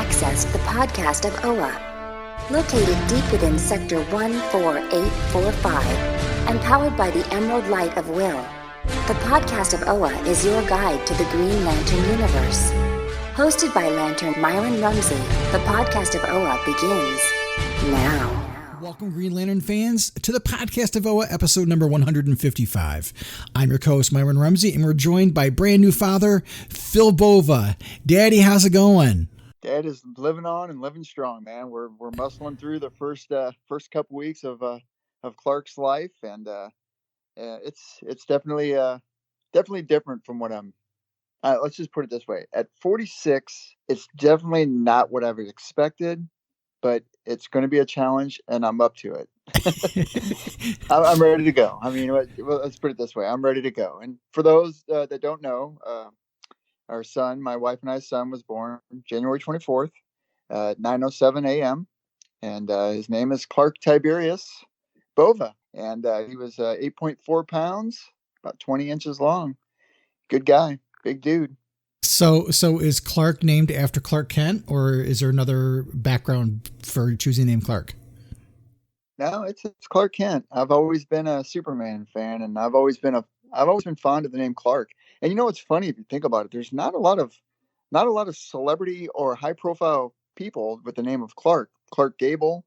accessed the podcast of OA. Located deep within Sector 14845 and powered by the Emerald Light of Will, the podcast of OA is your guide to the Green Lantern universe. Hosted by Lantern Myron Rumsey, the podcast of OA begins now. Welcome, Green Lantern fans, to the podcast of OA, episode number 155. I'm your co-host, Myron Rumsey, and we're joined by brand new father, Phil Bova. Daddy, how's it going? Dad is living on and living strong, man. We're muscling through the first couple weeks of Clark's life, and it's definitely different from what I'm. Let's just put it this way: at 46, it's definitely not what I've expected, but it's going to be a challenge, and I'm up to it. I'm ready to go. I mean, let's put it this way: I'm ready to go. And for those that don't know, our son, my wife and I's son, was born January 24th, 9:07 a.m., and his name is Clark Tiberius Bova, and he was 8.4 pounds, about 20 inches long. Good guy, big dude. So is Clark named after Clark Kent, or is there another background for choosing the name Clark? No, it's Clark Kent. I've always been a Superman fan, and I've always been fond of the name Clark. And you know what's funny, if you think about it, there's not a lot of celebrity or high profile people with the name of Clark Gable,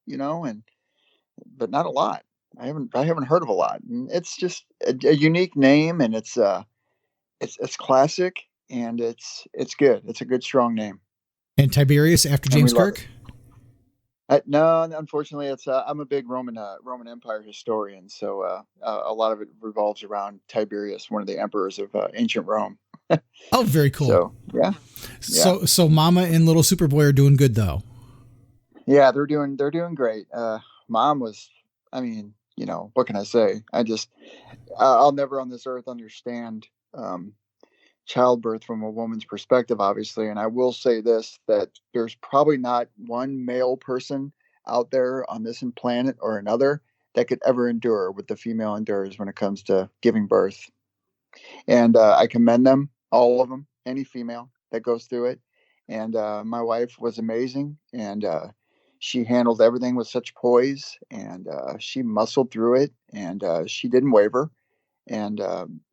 but not a lot. I haven't heard of a lot. And it's just a unique name, and it's classic, and it's good. It's a good, strong name. And Tiberius after James Kirk? No, unfortunately, it's I'm a big Roman Empire historian, so a lot of it revolves around Tiberius, one of the emperors of ancient Rome. Oh, very cool. So yeah. So Mama and little Superboy are doing good, though. Yeah, they're doing great. Mom was, I mean, what can I say? I'll never on this earth understand childbirth from a woman's perspective, obviously. And I will say this, that there's probably not one male person out there on this planet or another that could ever endure what the female endures when it comes to giving birth. And I commend them, all of them, any female that goes through it. And my wife was amazing, and she handled everything with such poise, and she muscled through it, and she didn't waver. And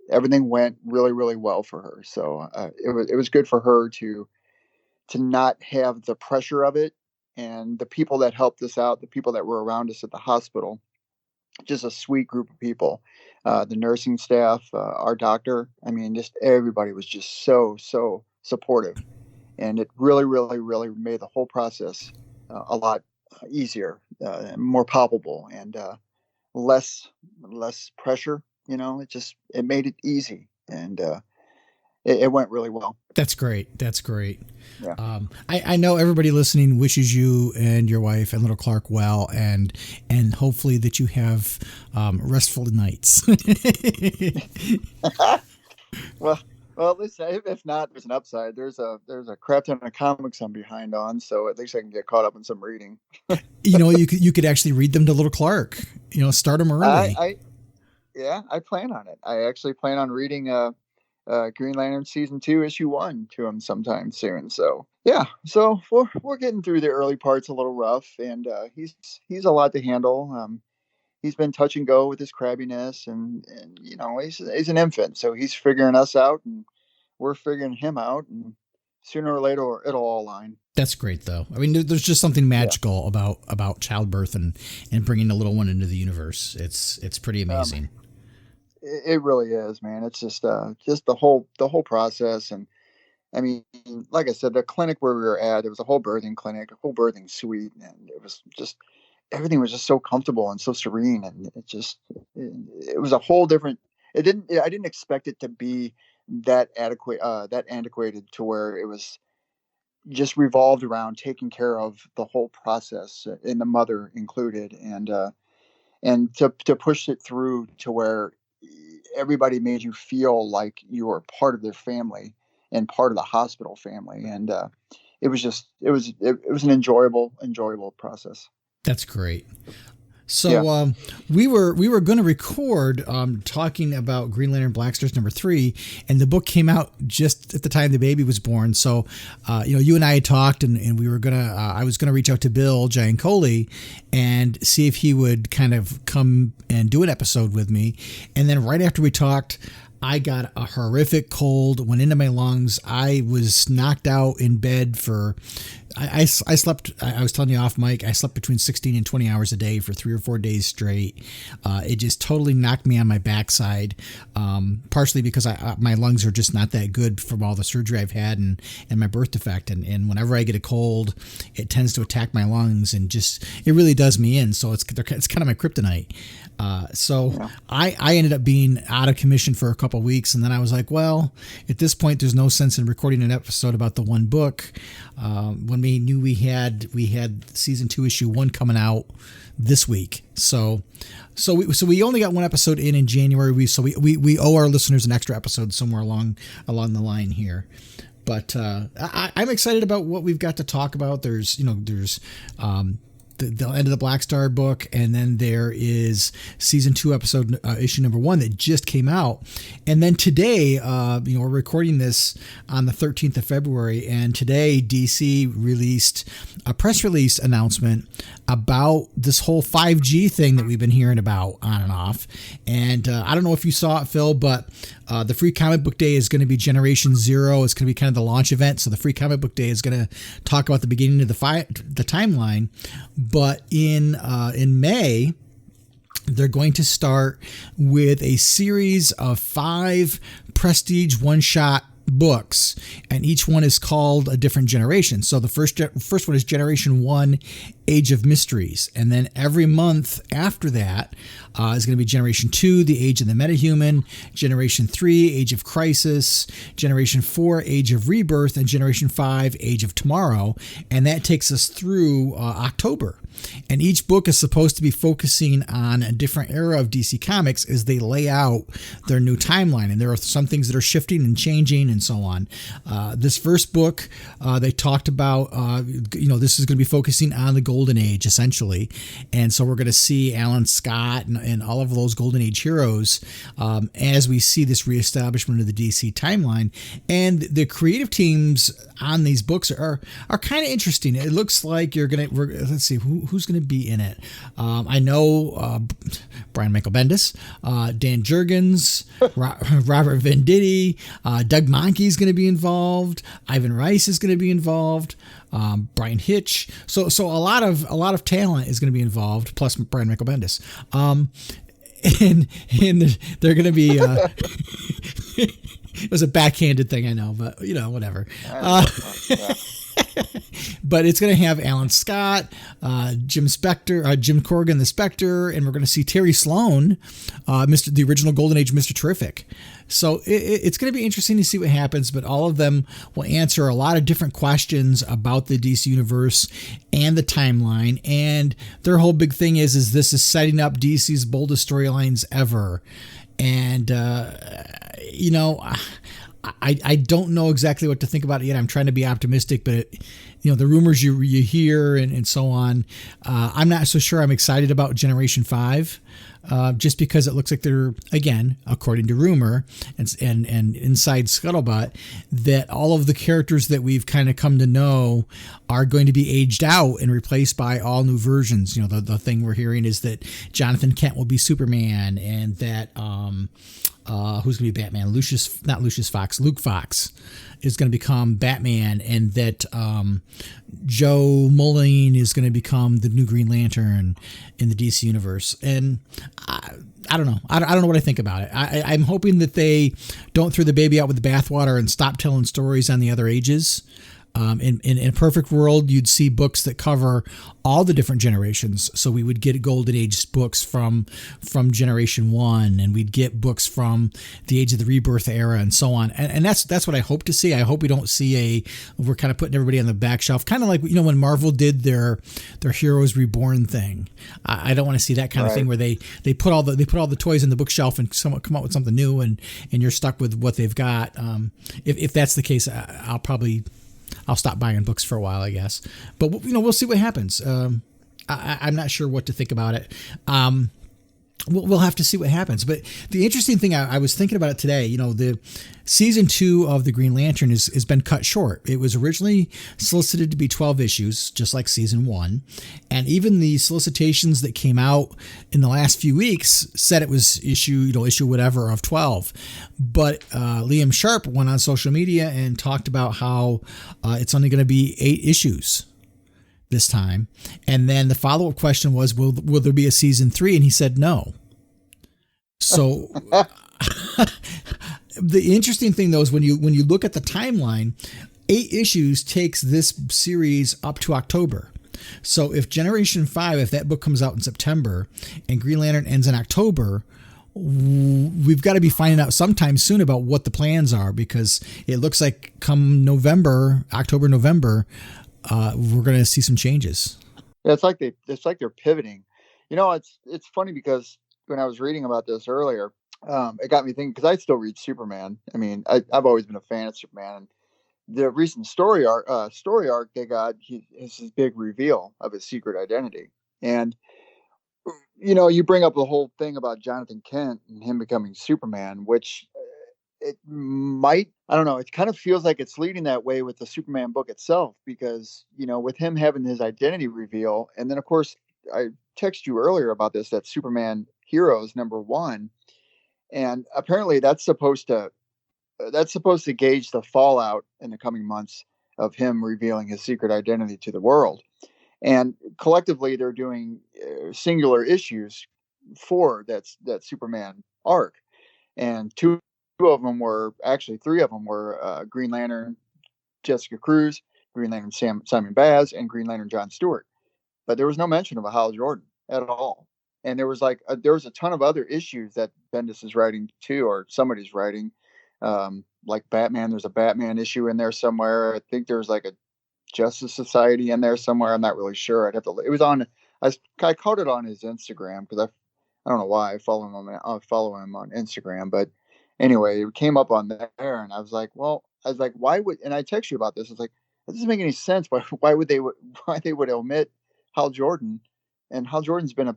everything went really, really well for her. So it was good for her to not have the pressure of it. And the people that helped us out, the people that were around us at the hospital, just a sweet group of people. The nursing staff, our doctor, I mean, just everybody was just so supportive. And it really, really, really made the whole process a lot easier, more palpable, and less pressure. It made it easy, and it went really well. That's great. Yeah. I know everybody listening wishes you and your wife and little Clark well, and hopefully that you have restful nights. Well, listen, if not, there's an upside. There's a crap ton of comics I'm behind on, so at least I can get caught up in some reading. You could actually read them to little Clark. Start them early. I plan on it. I actually plan on reading Green Lantern season 2, issue 1 to him sometime soon. So yeah, so we're getting through the early parts a little rough, and he's a lot to handle. He's been touch and go with his crabbiness, and he's an infant, so he's figuring us out, and we're figuring him out, and sooner or later it'll all align. That's great, though. I mean, there's just something magical about childbirth and bringing a little one into the universe. It's pretty amazing. It really is, man. It's just the whole process. And I mean, like I said, the clinic where we were at, it was a whole birthing clinic, a whole birthing suite, and it was just, everything was just so comfortable and so serene. And it was a whole different, I didn't expect it to be that antiquated to where it was just revolved around taking care of the whole process, and the mother included, and to push it through to where everybody made you feel like you were part of their family and part of the hospital family. And it was an enjoyable process. That's great. So Yeah. we were going to record talking about Green Lantern Blackstars #3, and the book came out just at the time the baby was born. So you and I had talked, and we were gonna I was gonna reach out to Bill Giancoli and see if he would kind of come and do an episode with me. And then right after we talked, I got a horrific cold, went into my lungs. I was knocked out in bed for, I slept, I was telling you off mic, I slept between 16 and 20 hours a day for 3 or 4 days straight. It just totally knocked me on my backside, partially because my lungs are just not that good from all the surgery I've had and my birth defect. And whenever I get a cold, it tends to attack my lungs and just, it really does me in. So it's kind of my kryptonite. I ended up being out of commission for a couple of weeks, and then I was like, well, at this point, there's no sense in recording an episode about the one book. When we knew we had season 2 issue 1 coming out this week, so we only got one episode in January. We owe our listeners an extra episode somewhere along the line here. But I'm excited about what we've got to talk about. There's the end of the Blackstar book, and then there is season 2 episode issue number 1 that just came out, and then today we're recording this on the 13th of February, and today DC released a press release announcement about this whole 5G thing that we've been hearing about on and off. And I don't know if you saw it, Phil, but the Free Comic Book Day is going to be Generation Zero. It's going to be kind of the launch event. So the Free Comic Book Day is going to talk about the beginning of the timeline. But in May, they're going to start with a series of 5 prestige one-shot books, and each one is called a different generation. So the first one is Generation 1, Age of Mysteries, and then every month after that is going to be Generation 2, The Age of the Metahuman, Generation 3, Age of Crisis, Generation 4, Age of Rebirth, and Generation 5, Age of Tomorrow, and that takes us through October. And each book is supposed to be focusing on a different era of DC Comics as they lay out their new timeline. And there are some things that are shifting and changing and so on. This first book, they talked about, this is going to be focusing on the Golden Age, essentially. And so we're going to see Alan Scott and all of those Golden Age heroes as we see this reestablishment of the DC timeline. And the creative teams on these books are kind of interesting. It looks like let's see, who's going to be in it. I know Brian Michael Bendis, Dan Jurgens, Robert Venditti, Doug Mahnke is going to be involved. Ivan Rice is going to be involved. Brian Hitch. So a lot of talent is going to be involved, plus Brian Michael Bendis. And they're going to be. It was a backhanded thing, I know, but whatever. But it's going to have Alan Scott, Jim Corrigan, the Spectre, and we're going to see Terry Sloan, the original Golden Age Mr. Terrific. So it's going to be interesting to see what happens, but all of them will answer a lot of different questions about the DC Universe and the timeline. And their whole big thing is this is setting up DC's boldest storylines ever. And, I don't know exactly what to think about it yet. I'm trying to be optimistic, but the rumors you hear and so on, I'm not so sure I'm excited about Generation 5, just because it looks like they're, again, according to rumor and inside scuttlebutt, that all of the characters that we've kind of come to know are going to be aged out and replaced by all new versions. The thing we're hearing is that Jonathan Kent will be Superman, and that who's going to be Batman? Luke Fox is going to become Batman, and that Joe Mullein is going to become the new Green Lantern in the DC Universe. And I don't know. I don't know what I think about it. I'm hoping that they don't throw the baby out with the bathwater and stop telling stories on the other ages. In a perfect world, you'd see books that cover all the different generations. So we would get Golden Age books from Generation 1, and we'd get books from the Age of the Rebirth era and so on. And that's what I hope to see. I hope we don't see we're kind of putting everybody on the back shelf, kind of like, when Marvel did their Heroes Reborn thing. I don't want to see that kind of thing where they put all the toys in the bookshelf and somewhat come up with something new, and you're stuck with what they've got. If that's the case, I'll stop buying books for a while, I guess. But we'll see what happens. I'm not sure what to think about it. We'll have to see what happens. But the interesting thing, I was thinking about it today, the season 2 of the Green Lantern has been cut short. It was originally solicited to be 12 issues, just like season 1. And even the solicitations that came out in the last few weeks said it was issue whatever of 12. But Liam Sharp went on social media and talked about how it's only going to be 8 issues this time. And then the follow-up question was, will there be a season 3? And he said no. So the interesting thing though is when you look at the timeline, 8 issues takes this series up to October. So if Generation 5, if that book comes out in September and Green Lantern ends in October, we've got to be finding out sometime soon about what the plans are, because it looks like come October, November, we're going to see some changes. Yeah, it's like they're pivoting. It's funny because when I was reading about this earlier, it got me thinking, because I still read Superman. I mean, I've always been a fan of Superman. And the recent story arc they got, is his big reveal of his secret identity. And you bring up the whole thing about Jonathan Kent and him becoming Superman, which it might, I don't know, it kind of feels like it's leading that way with the Superman book itself, because, with him having his identity reveal. And then, of course, I texted you earlier about this, that Superman Heroes #1. And apparently that's supposed to gauge the fallout in the coming months of him revealing his secret identity to the world. And collectively, they're doing singular issues for that Superman arc. And three of them were Green Lantern Jessica Cruz, Green Lantern Simon Baz, and Green Lantern John Stewart. But there was no mention of a Hal Jordan at all. And there was a ton of other issues that Bendis is writing too, or somebody's writing, like Batman. There's a Batman issue in there somewhere. I think there's like a Justice Society in there somewhere. I'm not really sure. It was on. I caught it on his Instagram, because I don't know why I follow him on Instagram, but anyway, it came up on there, and I was like, why would? And I text you about this. It's like, it doesn't make any sense. Why they would omit Hal Jordan? And Hal Jordan's been a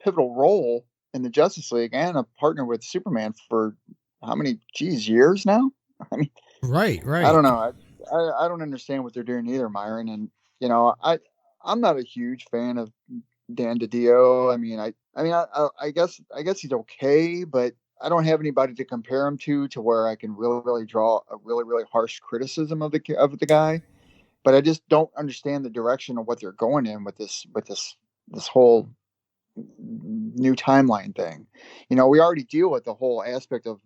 pivotal role in the Justice League and a partner with Superman for how many years now? I mean, right. I don't know. I don't understand what they're doing either, Myron. And I'm not a huge fan of Dan DiDio. I guess he's okay, but I don't have anybody to compare him to where I can really draw a really harsh criticism of the guy. But I just don't understand the direction of what they're going in with this whole new timeline thing. We already deal with the whole aspect of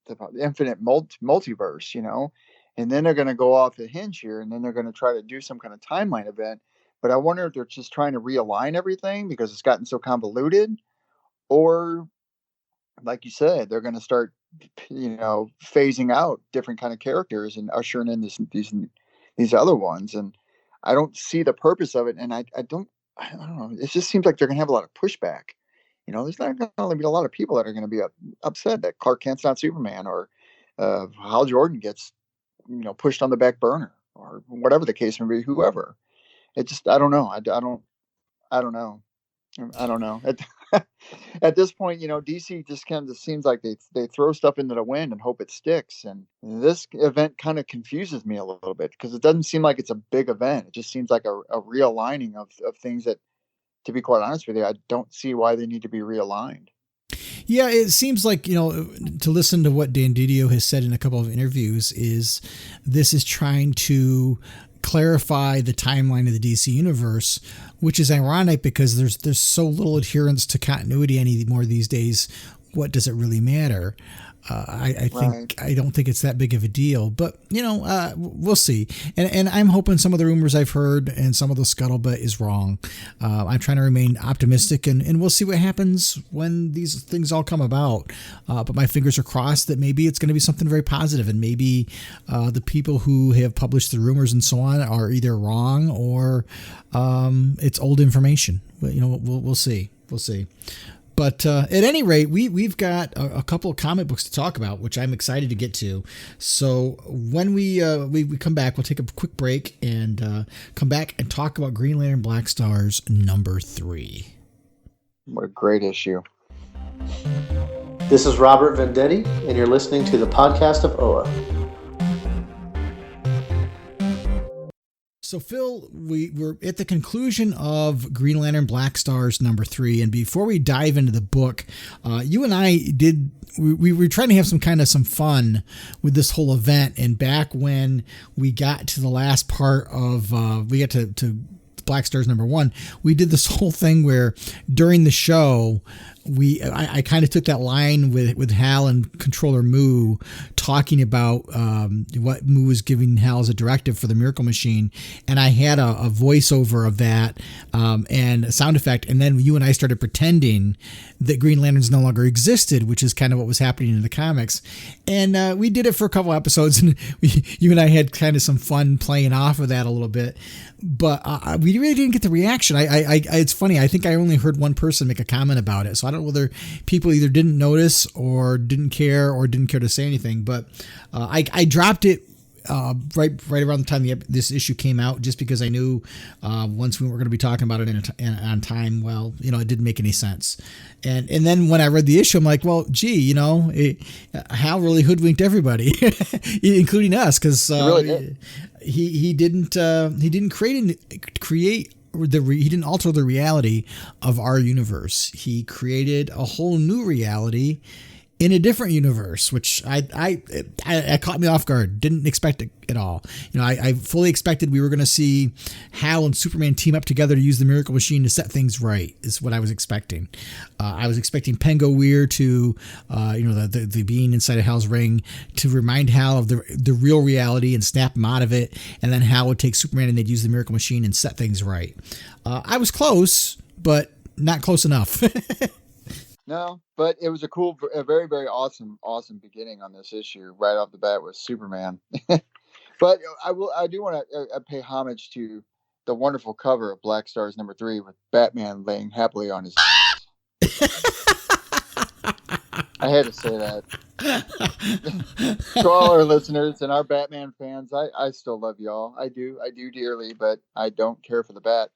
the infinite multiverse, and then they're going to go off the hinge here, and then they're going to try to do some kind of timeline event. But I wonder if they're just trying to realign everything because it's gotten so convoluted, or like you said, they're going to start, phasing out different kind of characters and ushering in these other ones. And I don't see the purpose of it. And I don't know. It just seems like they're going to have a lot of pushback. There's not going to be a lot of people that are going to be upset that Clark Kent's not Superman, or Hal Jordan gets, pushed on the back burner, or whatever the case may be, whoever. It just, I don't know. I don't know. At this point, DC just kind of seems like they throw stuff into the wind and hope it sticks. And this event kind of confuses me a little bit, because it doesn't seem like it's a big event. It just seems like a realigning of things that, to be quite honest with you, I don't see why they need to be realigned. Yeah, it seems like, to listen to what Dan DiDio has said in a couple of interviews, is this is trying to clarify the timeline of the DC universe, which is ironic because there's so little adherence to continuity anymore these days. What does it really matter? I don't think it's that big of a deal, but we'll see. And I'm hoping some of the rumors I've heard and some of the scuttlebutt is wrong. I'm trying to remain optimistic, and we'll see what happens when these things all come about. But my fingers are crossed that maybe it's going to be something very positive, and maybe the people who have published the rumors and so on are either wrong or it's old information. But we'll see. We'll see. But at any rate, we've got a couple of comic books to talk about, which I'm excited to get to. So when we come back, we'll take a quick break and come back and talk about Green Lantern Blackstars #3. What a great issue. This is Robert Vendetti, and you're listening to the podcast of OA. So, Phil, we're at the conclusion of Green Lantern Blackstars #3, and before we dive into the book, you and I we were trying to have some fun with this whole event, and back when we got to the last part of we got to Blackstars #1, we did this whole thing where during the show I kind of took that line with Hal and Controller Moo talking about what Moo was giving Hal as a directive for the Miracle Machine, and I had a voiceover of that and a sound effect, and then you and I started pretending that Green Lanterns no longer existed, which is kind of what was happening in the comics, and we did it for a couple episodes, and you and I had kind of some fun playing off of that a little bit, but we really didn't get the reaction. It's funny, I think I only heard one person make a comment about it, so I don't know whether people either didn't notice or didn't care to say anything, but I dropped it right around the time this issue came out, just because I knew once we were going to be talking about it on time, well, it didn't make any sense. And then when I read the issue, I'm like, well, gee, Hal really hoodwinked everybody, including us, because he didn't create he didn't alter the reality of our universe. He created a whole new reality in a different universe, which I caught me off guard. Didn't expect it at all. I fully expected we were going to see Hal and Superman team up together to use the Miracle Machine to set things right, is what I was expecting. I was expecting Pengo Weir to, the being inside of Hal's ring, to remind Hal of the real reality and snap him out of it, and then Hal would take Superman and they'd use the Miracle Machine and set things right. I was close, but not close enough. No, but it was a very, very awesome beginning on this issue right off the bat with Superman. But I do want to pay homage to the wonderful cover of Blackstars #3 with Batman laying happily on his I had to say that. To all our listeners and our Batman fans, I still love y'all. I do dearly, but I don't care for the Bat.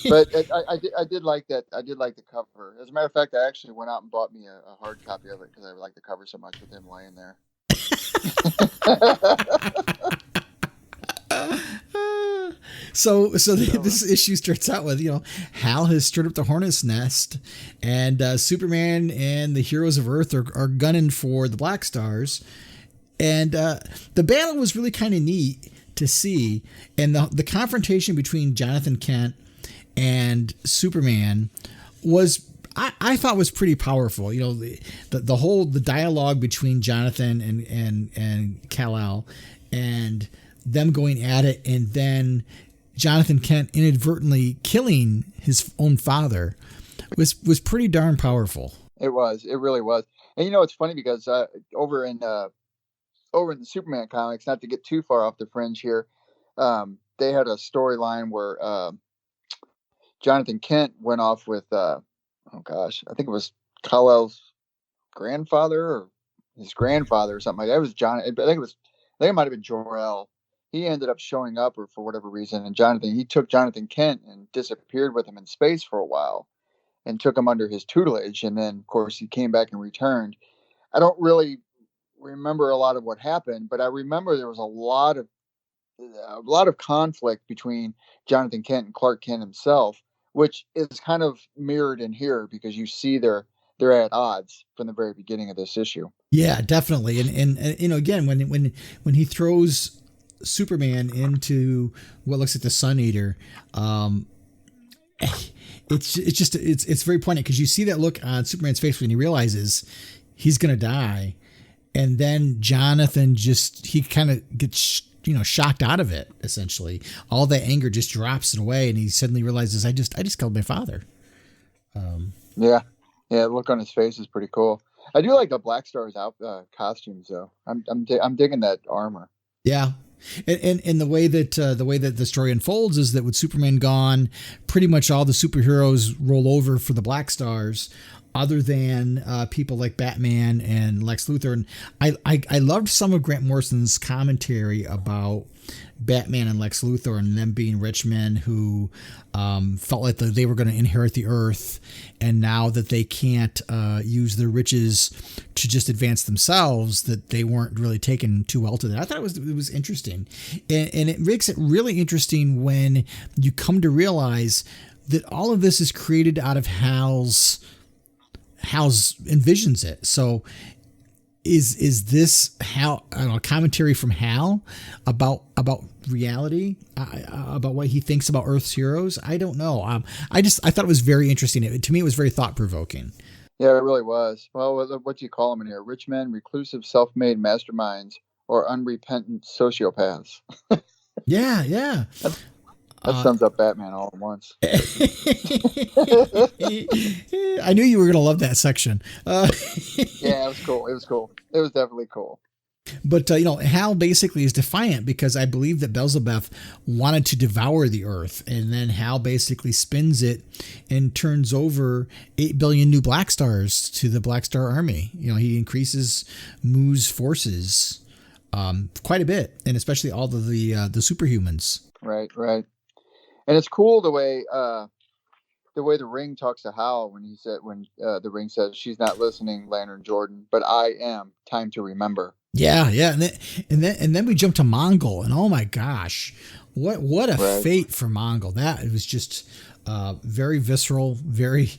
But I did like that. I did like the cover. As a matter of fact, I actually went out and bought me a hard copy of it because I like the cover so much with him laying there. So this issue starts out with, Hal has stirred up the hornet's nest, and Superman and the heroes of Earth are gunning for the Blackstars, and the battle was really kind of neat to see, and the confrontation between Jonathan Kent and Superman was, I thought, was pretty powerful. The dialogue between Jonathan and Kal-El, and them going at it, and then Jonathan Kent inadvertently killing his own father was pretty darn powerful. It really was. And it's funny because over in the Superman comics, not to get too far off the fringe here, they had a storyline where Jonathan Kent went off with I think it was Kal-El's grandfather or his grandfather or something like that. It was John. I think it might have been Jor-El. He ended up showing up, or for whatever reason, and he took Jonathan Kent and disappeared with him in space for a while, and took him under his tutelage. And then, of course, he came back and returned. I don't really remember a lot of what happened, but I remember there was a lot of conflict between Jonathan Kent and Clark Kent himself, which is kind of mirrored in here because you see they're at odds from the very beginning of this issue. Yeah, definitely. And again, when he throws Superman into what looks like the Sun Eater, it's very poignant because you see that look on Superman's face when he realizes he's gonna die, and then Jonathan he kind of gets shocked out of it. Essentially, all that anger just drops it away, and he suddenly realizes I just killed my father. Yeah, the look on his face is pretty cool. I do like the Blackstars costumes though. I'm digging that armor. Yeah, And the way that the story unfolds is that with Superman gone, pretty much all the superheroes roll over for the Blackstars, other than people like Batman and Lex Luthor. And I loved some of Grant Morrison's commentary about Batman and Lex Luthor and them being rich men who felt like they were going to inherit the earth, and now that they can't use their riches to just advance themselves, that they weren't really taken too well to that. I thought it was interesting, and it makes it really interesting when you come to realize that all of this is created out of Hal's envisions it. So is this Hal, I don't know, commentary from Hal about reality, about what he thinks about Earth's heroes? I don't know. I thought it was very interesting. To me, it was very thought provoking. Yeah, it really was. Well, what do you call them in here? Rich men, reclusive, self-made masterminds, or unrepentant sociopaths. Yeah. That sums up Batman all at once. I knew you were going to love that section. Yeah, it was cool. It was definitely cool. But, Hal basically is defiant because I believe that Beelzebub wanted to devour the earth. And then Hal basically spins it and turns over 8 billion new Blackstars to the Blackstar army. He increases Mu's forces quite a bit, and especially all of the superhumans. Right. And it's cool the way the Ring talks to Hal when the Ring says, "She's not listening, Lantern Jordan, but I am. Time to remember." Yeah, and then we jump to Mongol, and oh my gosh, what a fate for Mongol! That it was just very visceral, very.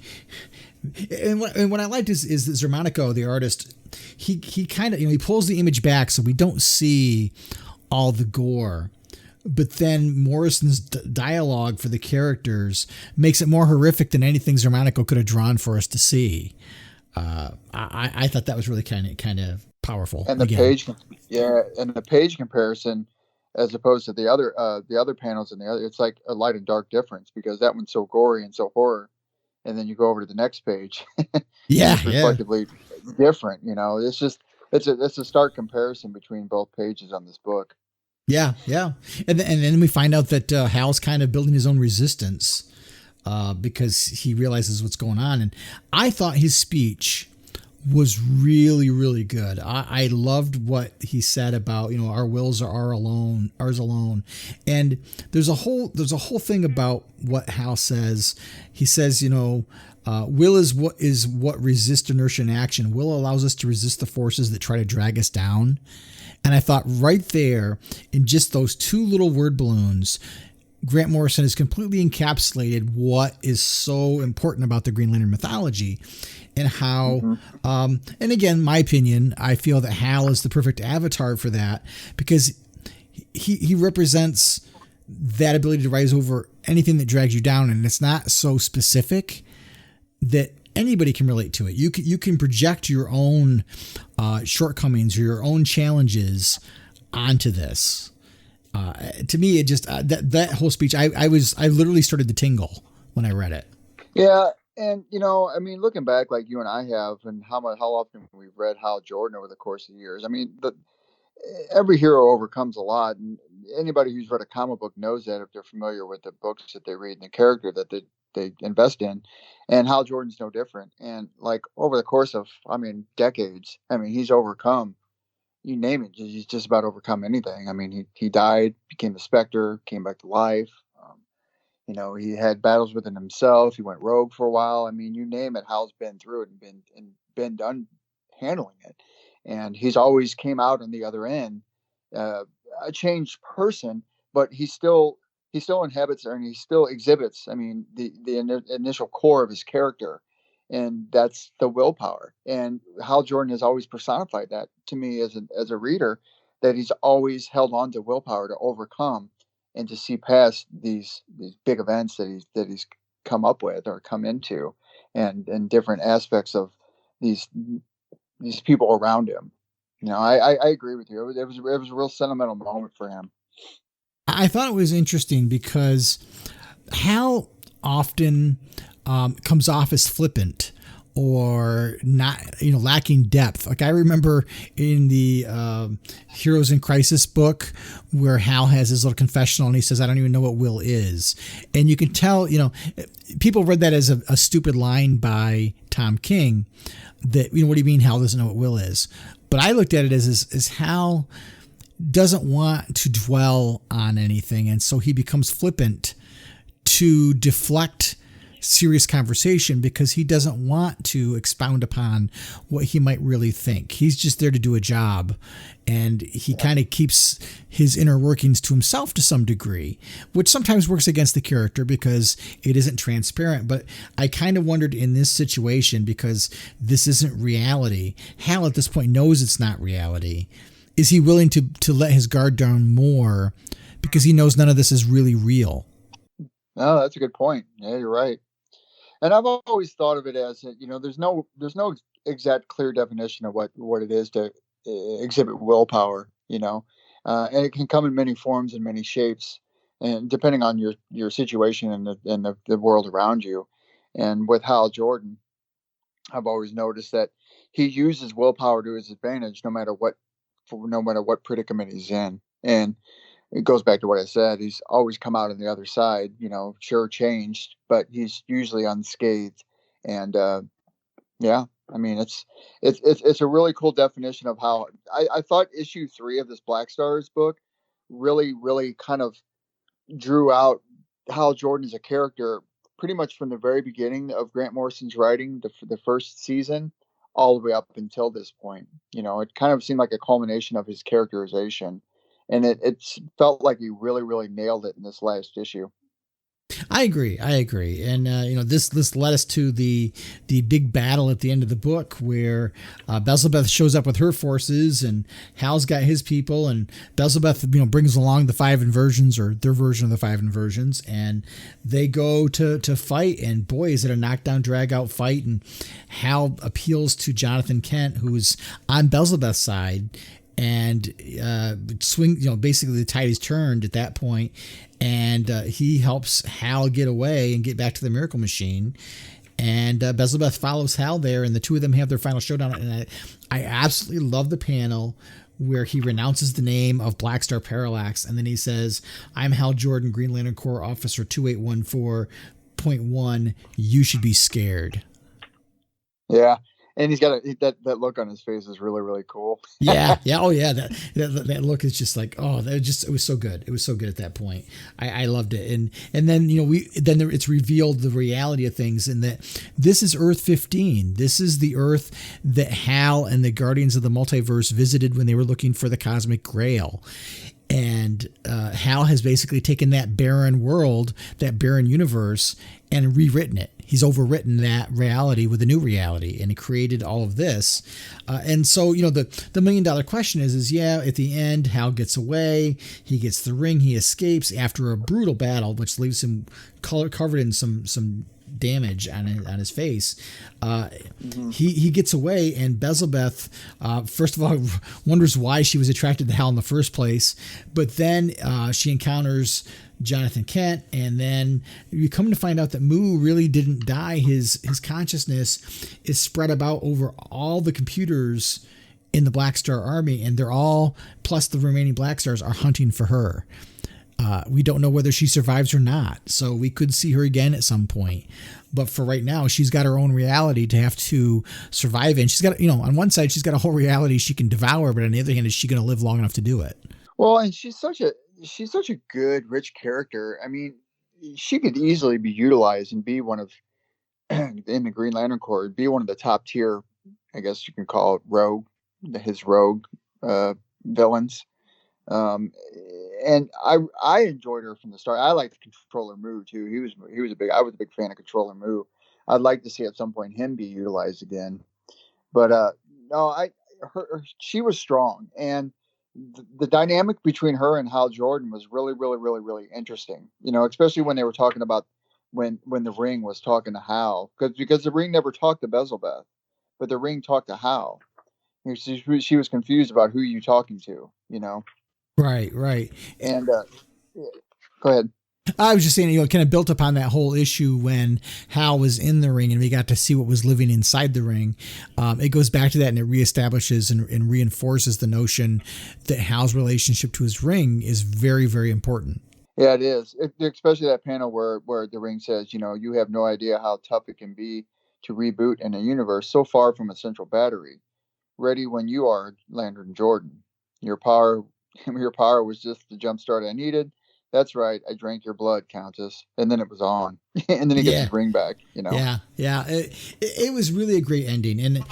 And what I liked is that Zermanico, the artist, he kind of he pulls the image back so we don't see all the gore. But then Morrison's dialogue for the characters makes it more horrific than anything Zermanico could have drawn for us to see. I thought that was really kind of powerful. And the page comparison, as opposed to the other panels in the other, it's like a light and dark difference, because that one's so gory and so horror, and then you go over to the next page, it's reflectively different. It's a stark comparison between both pages on this book. Yeah. And then we find out that Hal's kind of building his own resistance because he realizes what's going on. And I thought his speech was really, really good. I loved what he said about, our wills are ours alone. And there's a whole thing about what Hal says. He says, will is what resists inertia in action. Will allows us to resist the forces that try to drag us down. And I thought right there, in just those two little word balloons, Grant Morrison has completely encapsulated what is so important about the Green Lantern mythology, and how, and again, my opinion, I feel that Hal is the perfect avatar for that, because he represents that ability to rise over anything that drags you down, and it's not so specific that anybody can relate to it. You can project your own shortcomings or your own challenges onto this. To me, it just that whole speech, I literally started to tingle when I read it. Yeah, and looking back, like you and I have, and how often we've read Hal Jordan over the course of the years. I mean, every hero overcomes a lot, and anybody who's read a comic book knows that if they're familiar with the books that they read and the character that they invest in. And Hal Jordan's no different. And like over the course of, decades, he's overcome, you name it. He's just about overcome anything. I mean, he died, became the Spectre, came back to life. He had battles within himself. He went rogue for a while. I mean, you name it, Hal's been through it and been done handling it. And he's always came out on the other end, a changed person, but he still inhabits, and he still exhibits, the initial core of his character, and that's the willpower. And Hal Jordan has always personified that to me as a reader, that he's always held on to willpower to overcome and to see past these big events that he's come up with or come into, and different aspects of these people around him. I agree with you. It was a real sentimental moment for him. I thought it was interesting because Hal often comes off as flippant or not, lacking depth. Like I remember in the Heroes in Crisis book where Hal has his little confessional and he says, I don't even know what will is. And you can tell, people read that as a stupid line by Tom King that, what do you mean Hal doesn't know what will is? But I looked at it as Hal doesn't want to dwell on anything. And so he becomes flippant to deflect serious conversation because he doesn't want to expound upon what he might really think. He's just there to do a job, and he kind of keeps his inner workings to himself to some degree, which sometimes works against the character because it isn't transparent. But I kind of wondered in this situation, because this isn't reality, Hal at this point knows it's not reality. Is he willing to let his guard down more because he knows none of this is really real? No, that's a good point. Yeah, you're right. And I've always thought of it as, there's no exact clear definition of what it is to exhibit willpower, and it can come in many forms and many shapes, and depending on your situation and the world around you. And with Hal Jordan, I've always noticed that he uses willpower to his advantage, no matter what predicament he's in. And it goes back to what I said. He's always come out on the other side, sure changed, but he's usually unscathed. And yeah, I mean, it's a really cool definition of how I thought issue 3 of this Blackstars book really, really kind of drew out Hal Jordan as a character pretty much from the very beginning of Grant Morrison's writing, the first season, all the way up until this point. It kind of seemed like a culmination of his characterization. And it felt like he really, really nailed it in this last issue. I agree. And, this led us to the big battle at the end of the book where Bezelbeth shows up with her forces and Hal's got his people, and Bezelbeth, brings along the 5 inversions, or their version of the 5 inversions, and they go to fight. And boy, is it a knockdown, drag out fight. And Hal appeals to Jonathan Kent, who's on Bezelbeth's side, and basically the tide is turned at that point, and he helps Hal get away and get back to the Miracle Machine. And Bezelbeth follows Hal there, and the two of them have their final showdown. And I absolutely love the panel where he renounces the name of Blackstar Parallax, and then he says, "I'm Hal Jordan, Green Lantern Corps Officer 2814.1. You should be scared." Yeah. And he's got that look on his face is really, really cool. Yeah. Oh yeah. That look is just like, it was so good. It was so good at that point. I loved it. And then, it's revealed the reality of things, and that this is Earth 15. This is the Earth that Hal and the Guardians of the Multiverse visited when they were looking for the Cosmic Grail. And Hal has basically taken that barren world, that barren universe, and rewritten it. He's overwritten that reality with a new reality, and he created all of this. And so, the $1 million question is at the end, Hal gets away. He gets the ring. He escapes after a brutal battle, which leaves him covered in some damage on his face. He gets away, and Bezelbeth, first of all, wonders why she was attracted to Hal in the first place. But then she encounters Jonathan Kent, and then you come to find out that Mu really didn't die. His consciousness is spread about over all the computers in the Black Star Army, and they're all, plus the remaining Black Stars, are hunting for her. We don't know whether she survives or not, so we could see her again at some point. But for right now, she's got her own reality to have to survive in. She's got, on one side, she's got a whole reality she can devour, but on the other hand, is she going to live long enough to do it? Well, and she's such a good, rich character. I mean, she could easily be utilized and be one of, in the Green Lantern Corps, be one of the top tier, I guess you can call it, his rogue villains. And I enjoyed her from the start. I liked Controller Mu too. I was a big fan of Controller Mu. I'd like to see at some point him be utilized again. But no, she was strong, and the dynamic between her and Hal Jordan was really, really, really, really interesting. Especially when they were talking about when the Ring was talking to Hal, because the Ring never talked to Bezelbeth, but the Ring talked to Hal. She was confused about who you talking to. Right. And go ahead. I was just saying, it kind of built upon that whole issue when Hal was in the ring and we got to see what was living inside the ring. It goes back to that, and it reestablishes and reinforces the notion that Hal's relationship to his ring is very, very important. Yeah, it is. Especially that panel where the ring says, you have no idea how tough it can be to reboot in a universe so far from a central battery. Ready when you are, Lantern Jordan. Your power was just the jump start I needed. That's right. I drank your blood, Countess. And then it was on. And then he gets his ring back, Yeah. It was really a great ending. And,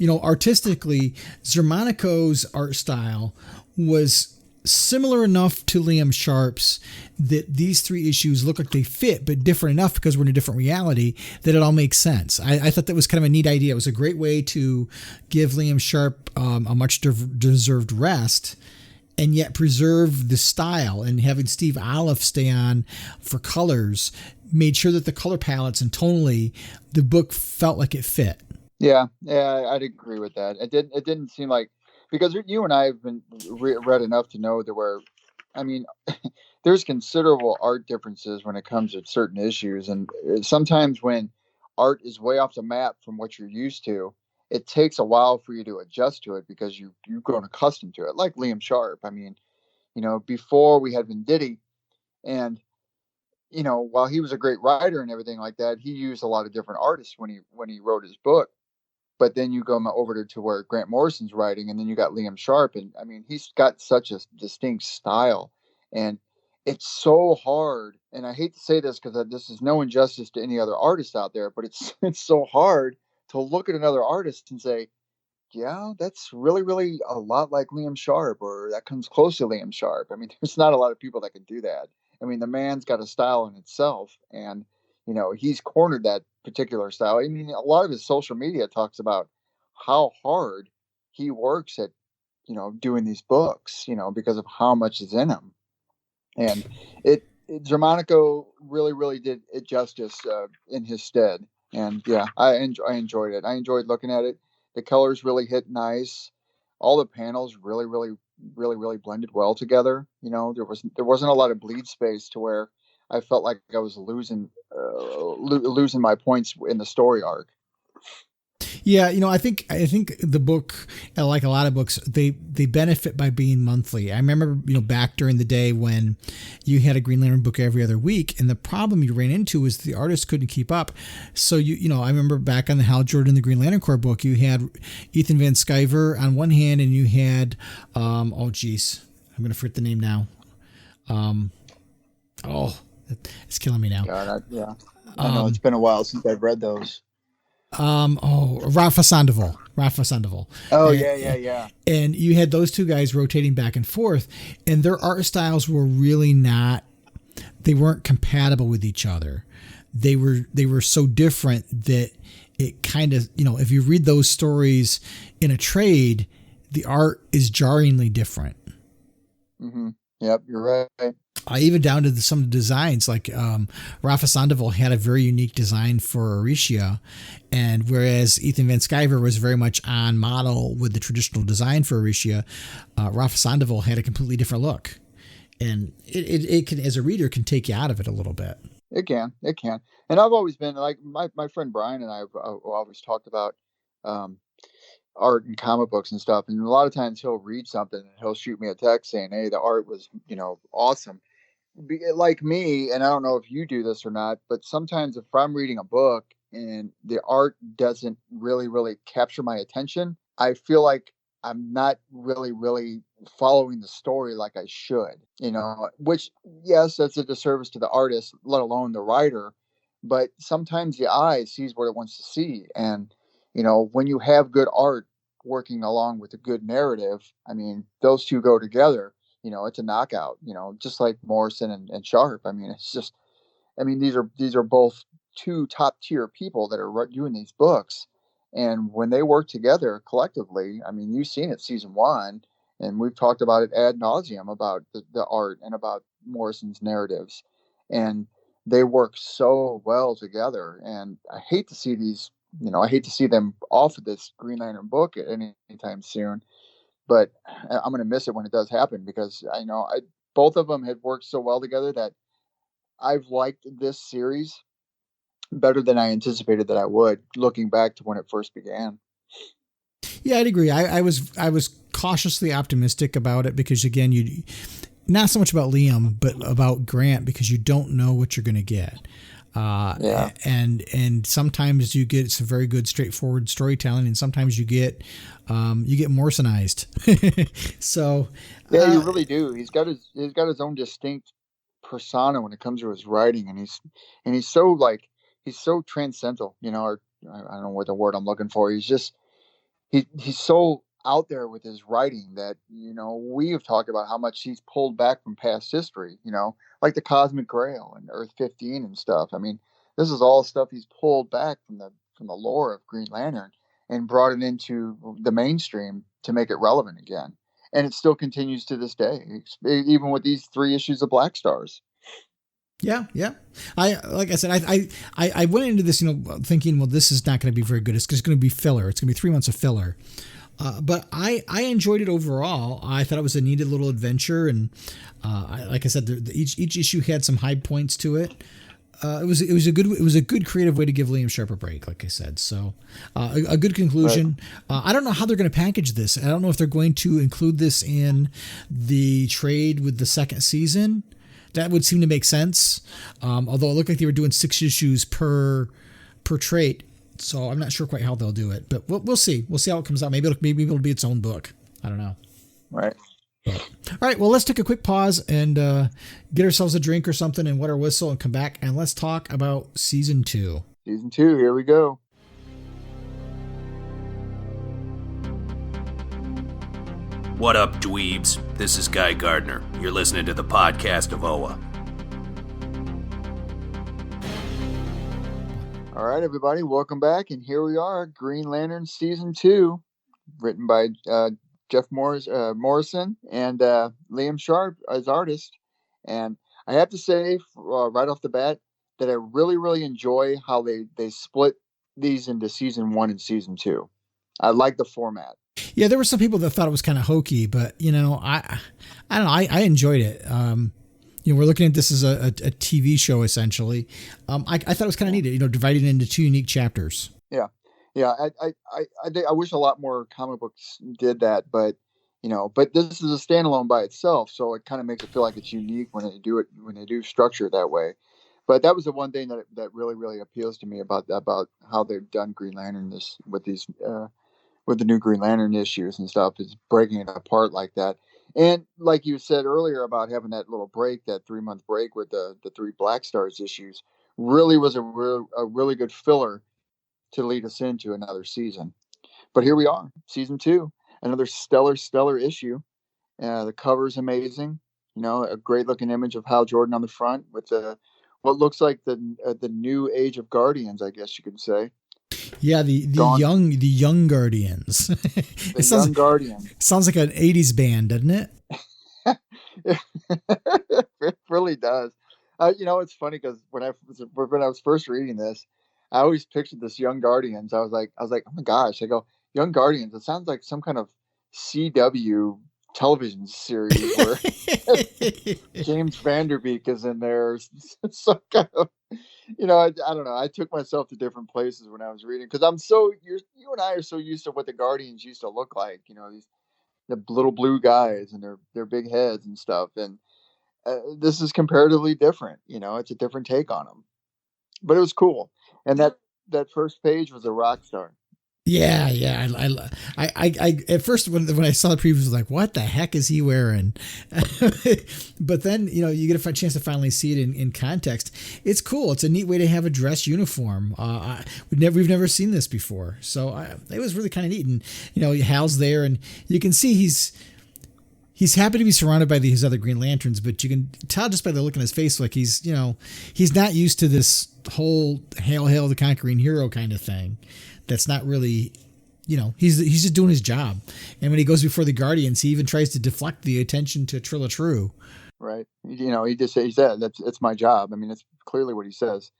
artistically, Xermanico's art style was similar enough to Liam Sharp's that these three issues look like they fit, but different enough because we're in a different reality that it all makes sense. I thought that was kind of a neat idea. It was a great way to give Liam Sharp a much deserved rest and yet preserve the style, and having Steve Olive stay on for colors made sure that the color palettes and tonally the book felt like it fit. Yeah, I'd agree with that. It didn't seem like, because you and I have been read enough to know there's considerable art differences when it comes to certain issues. And sometimes when art is way off the map from what you're used to, it takes a while for you to adjust to it because you've grown accustomed to it. Like Liam Sharp. Before we had Venditti, and, while he was a great writer and everything like that, he used a lot of different artists when he wrote his book. But then you go over to where Grant Morrison's writing, and then you got Liam Sharp. And he's got such a distinct style, and it's so hard. And I hate to say this because this is no injustice to any other artist out there, but it's so hard to look at another artist and say, yeah, that's really, really a lot like Liam Sharp, or that comes close to Liam Sharp. There's not a lot of people that can do that. The man's got a style in itself, and he's cornered that particular style. A lot of his social media talks about how hard he works at, doing these books, because of how much is in him. And Germanico really, really did it justice in his stead. And yeah, I enjoyed it. I enjoyed looking at it. The colors really hit nice. All the panels really, really, really, really blended well together. There wasn't a lot of bleed space to where I felt like I was losing my points in the story arc. Yeah, I think the book, like a lot of books, they benefit by being monthly. I remember, back during the day when you had a Green Lantern book every other week, and the problem you ran into was the artists couldn't keep up. So I remember back on the Hal Jordan the Green Lantern Corps book, you had Ethan Van Sciver on one hand, and you had I'm going to forget the name now. It's killing me now. God, I know it's been a while since I've read those. Rafa Sandoval. Oh, yeah. And you had those two guys rotating back and forth, and their art styles were really they weren't compatible with each other. They were so different that it kind of, if you read those stories in a trade, the art is jarringly different. Mm-hmm. Yep, you're right. Even down to some of the designs, like Rafa Sandoval had a very unique design for Aricia, and whereas Ethan Van Sciver was very much on model with the traditional design for Aricia, Rafa Sandoval had a completely different look, and it can, as a reader, can take you out of it a little bit. It can, and I've always been like my friend Brian and I have always talked about art and comic books and stuff, and a lot of times he'll read something and he'll shoot me a text saying, hey, the art was awesome. Like me, and I don't know if you do this or not, but sometimes if I'm reading a book and the art doesn't really capture my attention, I feel like I'm not really following the story like I should, which, yes, that's a disservice to the artist, let alone the writer. But sometimes the eye sees what it wants to see. And, when you have good art working along with a good narrative, those two go together. It's a knockout, just like Morrison and Sharp. It's just, these are both two top tier people that are doing these books. And when they work together collectively, you've seen it season 1, and we've talked about it ad nauseum about the art and about Morrison's narratives, and they work so well together. And I hate to see them off of this Green Lantern book at any time soon. But I'm going to miss it when it does happen, because both of them had worked so well together that I've liked this series better than I anticipated that I would, looking back to when it first began. Yeah, I'd agree. I was cautiously optimistic about it because, again, you not so much about Liam, but about Grant, because you don't know what you're going to get. And sometimes you get some very good, straightforward storytelling, and sometimes you get Morrisonized. So yeah, you really do. He's got his own distinct persona when it comes to his writing, and he's so transcendental, or I don't know what the word I'm looking for. He's so out there with his writing that, we have talked about how much he's pulled back from past history, like the Cosmic Grail and Earth 15 and stuff. I mean, this is all stuff he's pulled back from the lore of Green Lantern and brought it into the mainstream to make it relevant again. And it still continues to this day, even with these 3 issues of Blackstars. Yeah. Like I said, I went into this, thinking, well, this is not going to be very good. It's just going to be filler. It's going to be 3 months of filler. But I enjoyed it overall. I thought it was a neat little adventure, and like I said, each issue had some high points to it. It was a good creative way to give Liam Sharp a break, like I said. So a good conclusion. Right. I don't know how they're going to package this. I don't know if they're going to include this in the trade with the second season. That would seem to make sense. Although it looked like they were doing 6 issues per trade. So I'm not sure quite how they'll do it, but we'll see. We'll see how it comes out. Maybe it'll be its own book. I don't know. Right. All right. Well, let's take a quick pause and get ourselves a drink or something and wet our whistle and come back and let's talk about season 2. Season 2. Here we go. What up, dweebs? This is Guy Gardner. You're listening to the podcast of OA. All right, everybody, welcome back, and here we are, Green Lantern Season 2, written by Jeff Morrison and Liam Sharp as artist. And I have to say, right off the bat, that I really, really enjoy how they split these into Season 1 and Season 2. I like the format. Yeah, there were some people that thought it was kind of hokey, but, I don't know, I enjoyed it. We're looking at this as a TV show, essentially. I thought it was kind of neat, divided into 2 unique chapters. Yeah. I wish a lot more comic books did that, but this is a standalone by itself, so it kind of makes it feel like it's unique when they do structure it that way. But that was the one thing that really, really appeals to me about how they've done Green Lantern with the new Green Lantern issues and stuff, is breaking it apart like that. And like you said earlier about having that little break, that 3-month break with the 3 Blackstars issues, really was a really good filler to lead us into another season. But here we are, season 2, another stellar issue. The cover's amazing. A great looking image of Hal Jordan on the front with what looks like the new age of Guardians, I guess you could say. Yeah, the young Guardians. Young Guardians. Sounds like an 80s band, doesn't it? It really does. It's funny because when I was first reading this, I always pictured this Young Guardians. I was like, oh my gosh! I go, Young Guardians. It sounds like some kind of CW television series where James Vanderbeek is in there. Some kind of, I don't know. I took myself to different places when I was reading because you and I are so used to what the Guardians used to look like. The little blue guys and their big heads and stuff. And this is comparatively different. It's a different take on them, but it was cool. And that first page was a rock star. Yeah. I at first when I saw the previews, I was like, what the heck is he wearing? But then, you get a chance to finally see it in context. It's cool. It's a neat way to have a dress uniform. We've never seen this before. So it was really kind of neat. And, Hal's there and you can see he's happy to be surrounded by his other Green Lanterns, but you can tell just by the look on his face, like he's not used to this whole hail the conquering hero kind of thing. That's not really, he's just doing his job. And when he goes before the Guardians, he even tries to deflect the attention to Trilla True. Right. He said it's my job. I mean, it's clearly what he says.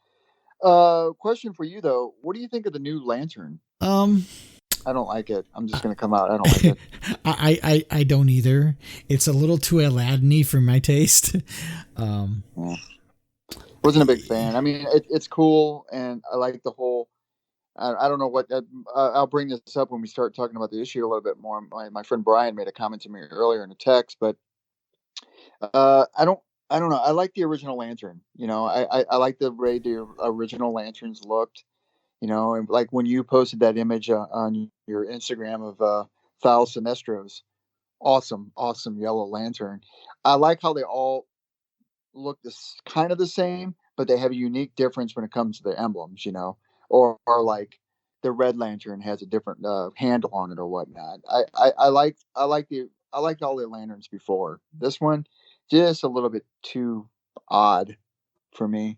Question for you though. What do you think of the new Lantern? I don't like it. I'm just going to come out. I don't like it. I don't either. It's a little too Aladdin-y for my taste. Wasn't a big fan. I mean, it's cool, and I like the whole. I don't know what I'll bring this up when we start talking about the issue a little bit more. My friend Brian made a comment to me earlier in a text, but I don't know. I like the original Lantern. I like the way the original Lanterns looked. And like when you posted that image on your Instagram of Thal Sinestro's awesome yellow lantern. I like how they all look kind of the same, but they have a unique difference when it comes to their emblems, or like the Red Lantern has a different handle on it or whatnot. I liked all the lanterns before. This one, just a little bit too odd for me,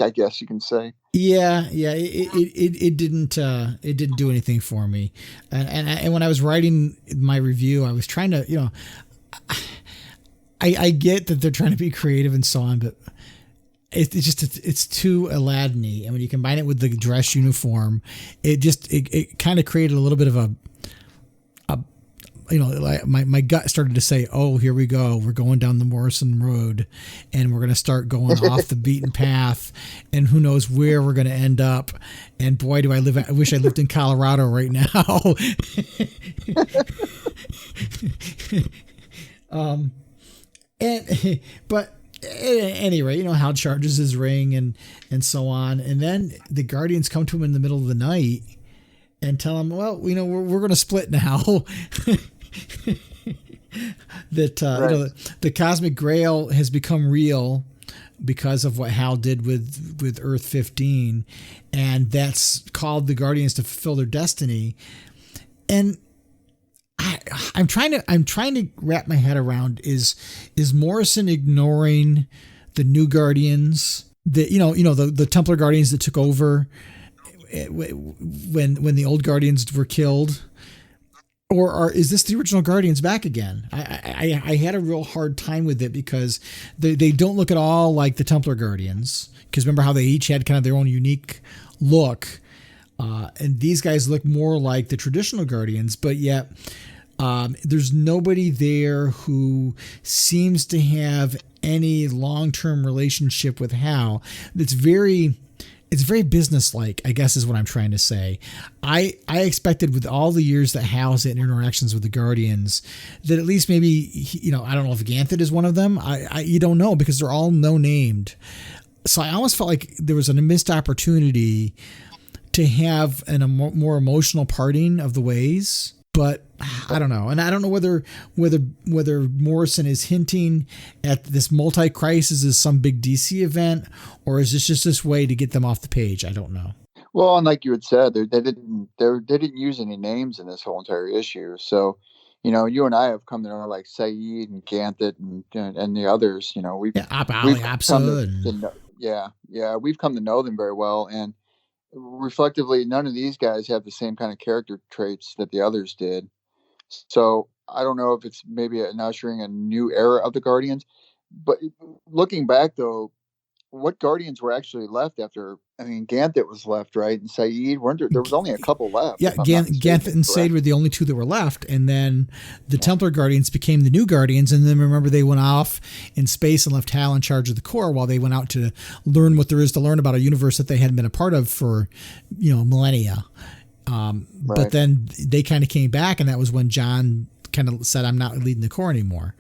I guess you can say. Yeah. It didn't do anything for me. And when I was writing my review, I was trying to, I get that they're trying to be creative and so on, but it's too Aladdin-y. And when you combine it with the dress uniform, it kind of created a little bit of a like my gut started to say, oh, here we go. We're going down the Morrison road and we're going to start going off the beaten path, and who knows where we're going to end up. And boy, I wish I lived in Colorado right now. But at any rate, Hal charges his ring and so on. And then the Guardians come to him in the middle of the night and tell him, well, we're going to split now. That right. The Cosmic Grail has become real because of what Hal did with Earth 15, and that's called the Guardians to fulfill their destiny. And I'm trying to wrap my head around is Morrison ignoring the new Guardians, the Templar Guardians that took over when the old Guardians were killed, or is this the original Guardians back again? I had a real hard time with it because they don't look at all like the Templar Guardians, because remember how they each had kind of their own unique look, and these guys look more like the traditional Guardians, but yet there's nobody there who seems to have any long-term relationship with Hal. It's very businesslike, I guess is what I'm trying to say. I expected, with all the years that Hal's had interactions with the Guardians, that at least maybe, I don't know if Ganthet is one of them. You don't know, because they're all no-named. So I almost felt like there was a missed opportunity to have a more emotional parting of the ways. But I don't know. And I don't know whether Morrison is hinting at this multi-crisis as some big DC event, or is this just this way to get them off the page? I don't know. Well, and like you had said, they didn't use any names in this whole entire issue. So, you and I have come to know like Saeed and Ganthet and the others. We've come to know them very well, and reflectively, none of these guys have the same kind of character traits that the others did. So I don't know if it's maybe an ushering a new era of the Guardians. But looking back, though, what Guardians were actually left after? I mean, Ganthet was left, right? And Saeed, there was only a couple left. Yeah, Ganthet and Saeed were the only two that were left. And then the Templar Guardians became the new Guardians. And then remember, they went off in space and left Hal in charge of the Corps while they went out to learn what there is to learn about a universe that they hadn't been a part of for, millennia. Right. But then they kind of came back, and that was when John kind of said, I'm not leading the Corps anymore.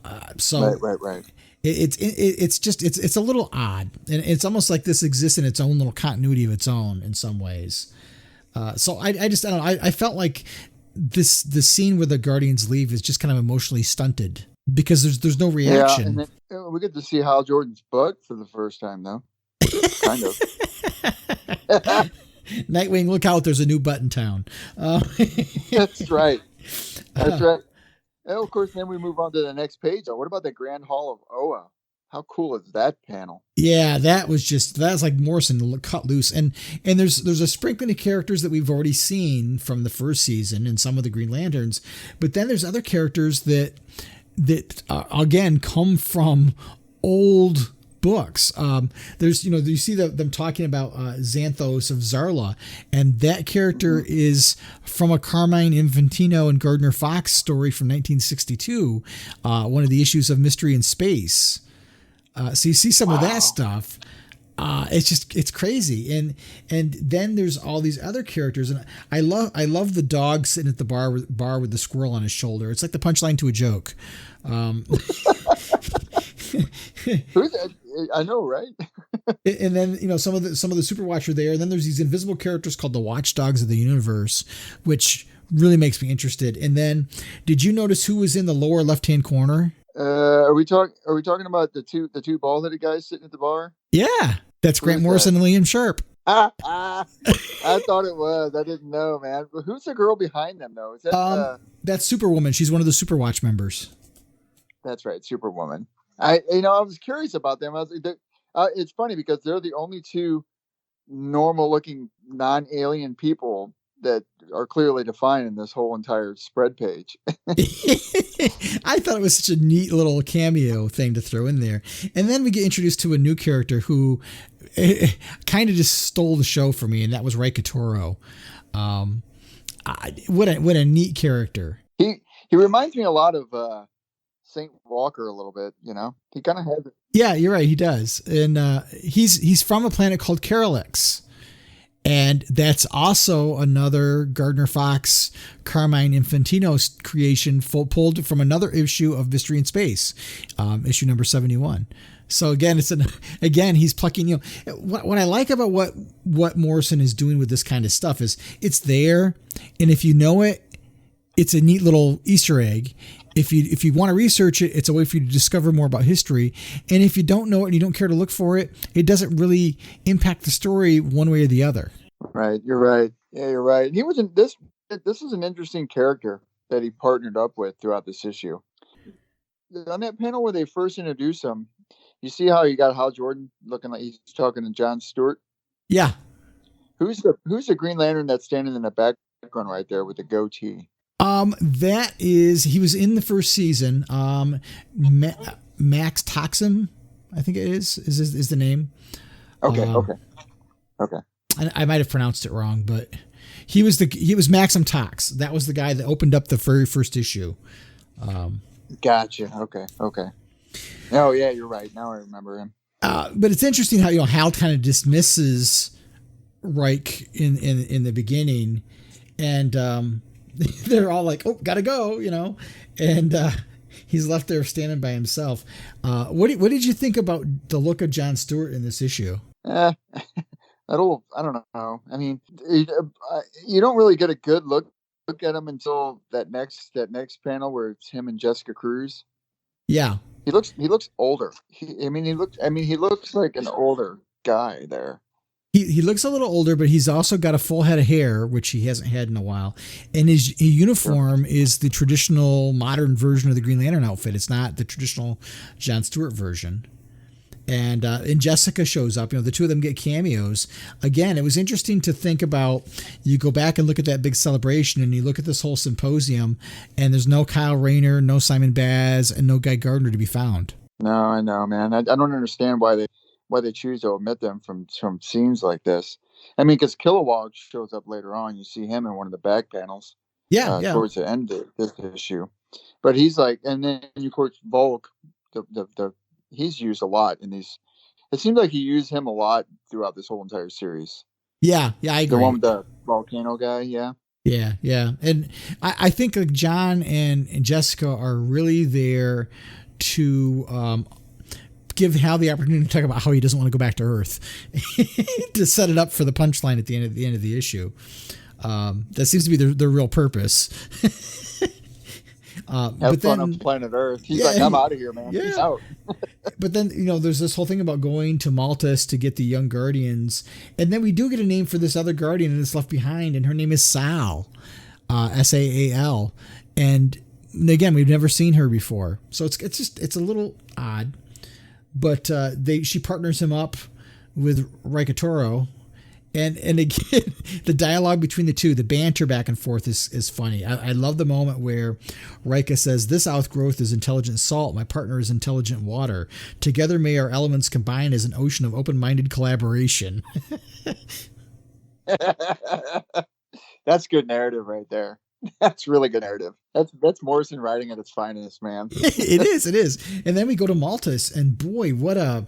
Right. It's a little odd, and it's almost like this exists in its own little continuity of its own in some ways. So I don't know. I felt like the scene where the Guardians leave is just kind of emotionally stunted because there's no reaction. Yeah, and then we get to see Hal Jordan's butt for the first time, though. Kind of. Nightwing, look out! There's a new butt in town. That's right. That's right. And of course, then we move on to the next page. What about the Grand Hall of Oa? How cool is that panel? Yeah, that was like Morrison cut loose. And there's a sprinkling of characters that we've already seen from the first season and some of the Green Lanterns. But then there's other characters that again, come from old books. There's, you see them talking about Xanthos of Zarla, and that character is from a Carmine Infantino and Gardner Fox story from 1962, one of the issues of Mystery in Space. So you see some of that stuff. It's crazy. And then there's all these other characters. And I love the dog sitting at the bar with the squirrel on his shoulder. It's like the punchline to a joke. Who's that? I know, right? And then, some of the Superwatch are there. And then there's these invisible characters called the Watchdogs of the Universe, which really makes me interested. And then, did you notice who was in the lower left-hand corner? Are we talking about the two bald-headed guys sitting at the bar? Yeah, that's Grant Morrison and Liam Sharp. I thought it was. I didn't know, man. But who's the girl behind them, though? Is that that's Superwoman? She's one of the Superwatch members. That's right, Superwoman. I was curious about them. It's funny because they're the only two normal-looking non-alien people that are clearly defined in this whole entire spread page. I thought it was such a neat little cameo thing to throw in there. And then we get introduced to a new character who kind of just stole the show for me, and that was Raikotoro. What a neat character. He reminds me a lot of Saint Walker a little bit, He kind of has it. Yeah, you're right, he does. And he's from a planet called Carolix. And that's also another Gardner Fox, Carmine Infantino's creation, pulled from another issue of Mystery in Space, issue number 71. So again, he's plucking. What I like about what Morrison is doing with this kind of stuff is it's there, and if you know it, it's a neat little Easter egg. If you want to research it, it's a way for you to discover more about history. And if you don't know it and you don't care to look for it, it doesn't really impact the story one way or the other. Right. You're right. Yeah, you're right. He was in this. This is an interesting character that he partnered up with throughout this issue. On that panel where they first introduced him, you see how you got Hal Jordan looking like he's talking to John Stewart? Yeah. Who's the Green Lantern that's standing in the background right there with the goatee? He was in the first season. Max Toxum, I think it is the name. Okay. I might have pronounced it wrong, but he was Maxim Tox. That was the guy that opened up the very first issue. Gotcha. Okay. Oh yeah, you're right. Now I remember him. But it's interesting how Hal kind of dismisses Reich in the beginning, and they're all like, "Oh, gotta go," and he's left there standing by himself. What did you think about the look of John Stewart in this issue? I don't know. I mean, you don't really get a good look at him until that next panel where it's him and Jessica Cruz. Yeah, he looks older. He looks like an older guy there. He looks a little older, but he's also got a full head of hair, which he hasn't had in a while. And his uniform is the traditional modern version of the Green Lantern outfit. It's not the traditional John Stewart version. And Jessica shows up. The two of them get cameos. Again, it was interesting to think about. You go back and look at that big celebration, and you look at this whole symposium, and there's no Kyle Rayner, no Simon Baz, and no Guy Gardner to be found. No, I know, man. I don't understand why they choose to omit them from scenes like this. I mean, because Kilowog shows up later on. You see him in one of the back panels. Yeah. Towards the end of this issue. But he's like, and then of course Volk, he's used a lot in these. It seems like he used him a lot throughout this whole entire series. Yeah, I agree. The one with the volcano guy, yeah. Yeah. And I think like John and Jessica are really there to give Hal the opportunity to talk about how he doesn't want to go back to Earth to set it up for the punchline at the end of the issue. That seems to be their real purpose. Have fun on planet Earth. He's like, I'm out of here, man. Yeah. He's out. But then, there's this whole thing about going to Maltus to get the young Guardians. And then we do get a name for this other Guardian that's left behind, and her name is Sal. Saal. And again, we've never seen her before. So it's a little odd. But she partners him up with Raikotoro. And again, the dialogue between the two, the banter back and forth is funny. I love the moment where Rika says, "This outgrowth is intelligent salt. My partner is intelligent water. Together may our elements combine as an ocean of open-minded collaboration." That's good narrative right there. That's really good narrative. That's Morrison writing at its finest, man. It is. And then we go to Maltus, and boy, what a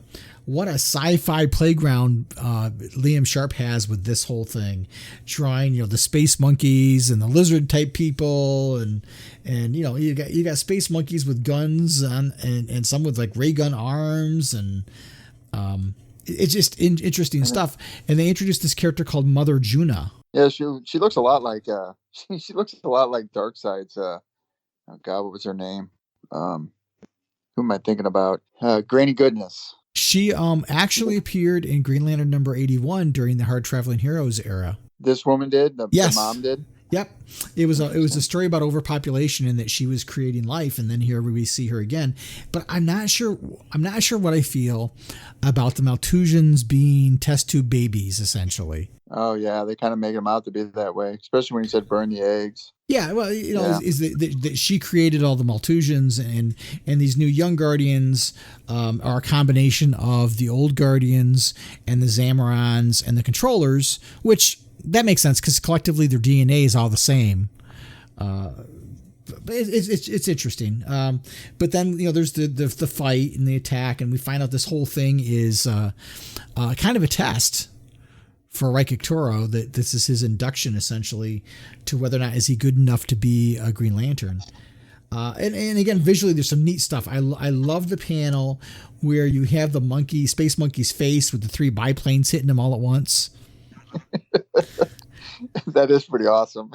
sci-fi playground Liam Sharp has with this whole thing, drawing the space monkeys and the lizard type people, and you got space monkeys with guns and some with like ray gun arms, and it's just interesting stuff. And they introduced this character called Mother Juna. Yeah, she looks a lot like she looks a lot like Darkseid's. Oh God, what was her name? Who am I thinking about? Granny Goodness. She actually appeared in Green Lantern number 81 during the Hard Traveling Heroes era. This woman did. Yes. The mom did. Yep, it was a story about overpopulation and that she was creating life, and then here we see her again. But I'm not sure what I feel about the Maltusians being test tube babies, essentially. Oh yeah, they kind of make them out to be that way, especially when you said burn the eggs. Yeah, well, is that she created all the Maltusians, and these new young Guardians are a combination of the old Guardians and the Zamorans and the Controllers, which that makes sense because collectively their DNA is all the same. But it's interesting. But then there's the fight and the attack, and we find out this whole thing is kind of a test for Raikik Toro, that this is his induction essentially to whether or not is he good enough to be a Green Lantern. And again, visually, there's some neat stuff. I love the panel where you have the space monkey's face with the 3 biplanes hitting him all at once. That is pretty awesome.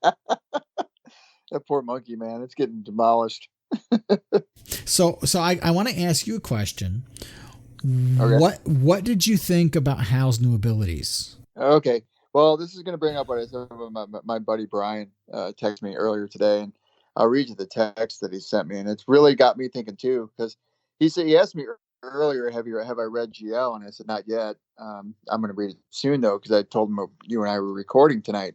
That poor monkey, man, it's getting demolished. So I want to ask you a question. Okay. What did you think about Hal's new abilities? Okay. Well, this is going to bring up what I said about my buddy Brian texted me earlier today, and I'll read you the text that he sent me, and it's really got me thinking too, because he asked me earlier, have I read GL? And I said, not yet. I'm going to read it soon though, because I told him you and I were recording tonight.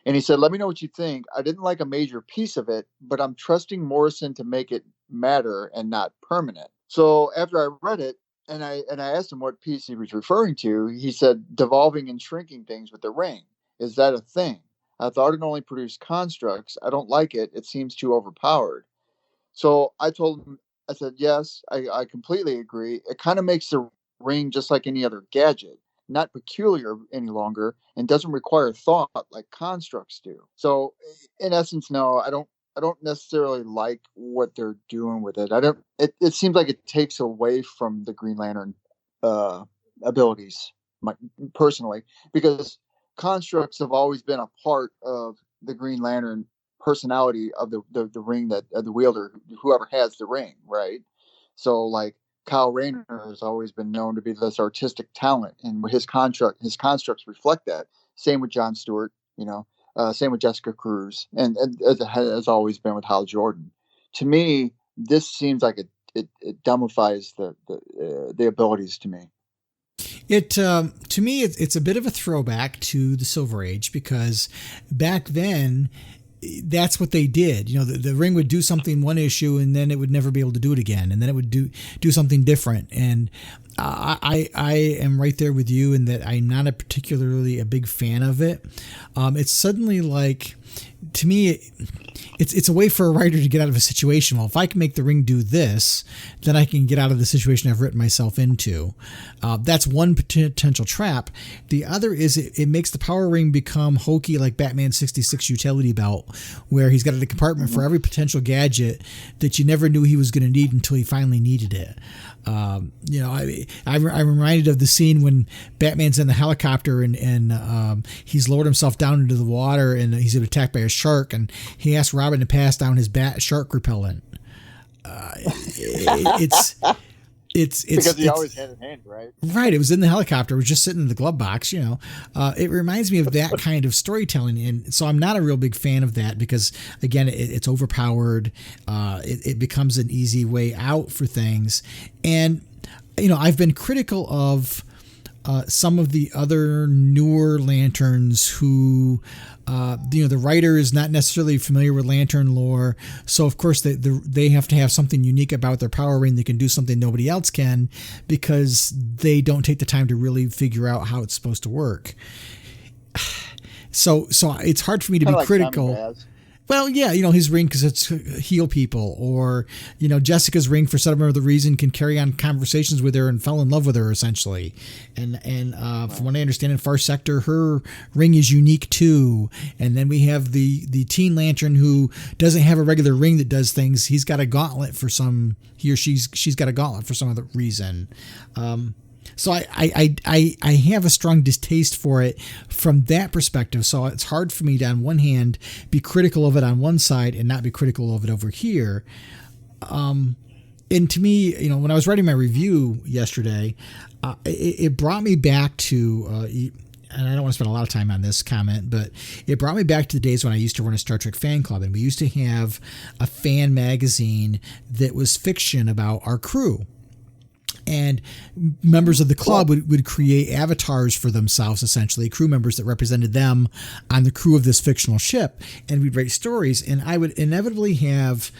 And he said, let me know what you think. I didn't like a major piece of it, but I'm trusting Morrison to make it matter and not permanent. So after I read it, and I asked him what piece he was referring to, he said, devolving and shrinking things with the ring. Is that a thing? I thought it only produced constructs. I don't like it. It seems too overpowered. So I told him, I said, yes, I completely agree. It kind of makes the ring just like any other gadget, not peculiar any longer, and doesn't require thought like constructs do. So in essence, no, I don't necessarily like what they're doing with it. It seems like it takes away from the Green Lantern abilities, personally, because constructs have always been a part of the Green Lantern personality of the ring, that the wielder, whoever has the ring, right? So like Kyle Rayner has always been known to be this artistic talent, and his constructs reflect that. Same with John Stewart, same with Jessica Cruz, and as it has always been with Hal Jordan. To me, this seems like it dumbifies the abilities to me. It to me, it's a bit of a throwback to the Silver Age, because back then that's what they did. The ring would do something one issue, and then it would never be able to do it again, and then it would do something different. And I am right there with you in that I'm not particularly a big fan of it. It's suddenly like, to me, it's a way for a writer to get out of a situation. Well, if I can make the ring do this, then I can get out of the situation I've written myself into. That's one potential trap. The other is it makes the power ring become hokey, like Batman's 66 utility belt, where he's got a compartment for every potential gadget that you never knew he was going to need until he finally needed it. I'm reminded of the scene when Batman's in the helicopter and he's lowered himself down into the water, and he's been attacked by a shark, and he asked Robin to pass down his bat shark repellent. It's because he always had it in hand, right? Right. It was in the helicopter. It was just sitting in the glove box, It reminds me of that kind of storytelling. And so I'm not a real big fan of that because, again, it's overpowered. It becomes an easy way out for things. And, I've been critical of some of the other newer Lanterns who, the writer is not necessarily familiar with Lantern lore. So, of course, they have to have something unique about their power ring that can do something nobody else can, because they don't take the time to really figure out how it's supposed to work. So it's hard for me to Kinda be like critical. Simon Baz. Well, yeah, his ring because it's heal people, or Jessica's ring for some other reason can carry on conversations with her and fell in love with her essentially, and from what I understand in Far Sector, her ring is unique too. And then we have the Teen Lantern who doesn't have a regular ring that does things. He's got a gauntlet for some. She's got a gauntlet for some other reason. So I have a strong distaste for it from that perspective. So it's hard for me to, on one hand, be critical of it on one side and not be critical of it over here. And to me, when I was writing my review yesterday, it brought me back to, and I don't want to spend a lot of time on this comment, but it brought me back to the days when I used to run a Star Trek fan club, and we used to have a fan magazine that was fiction about our crew. And members of the club would create avatars for themselves, essentially, crew members that represented them on the crew of this fictional ship. And we'd write stories. And I would inevitably have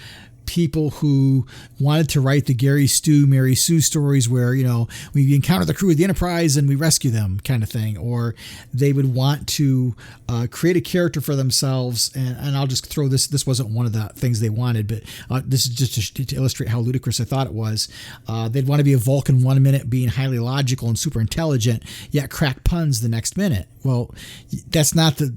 people who wanted to write the Gary Stu, Mary Sue stories where, we encounter the crew of the Enterprise and we rescue them kind of thing. Or they would want to create a character for themselves. And I'll just throw this. This wasn't one of the things they wanted, but this is just to illustrate how ludicrous I thought it was. They'd want to be a Vulcan 1 minute, being highly logical and super intelligent, yet crack puns the next minute. Well, that's not the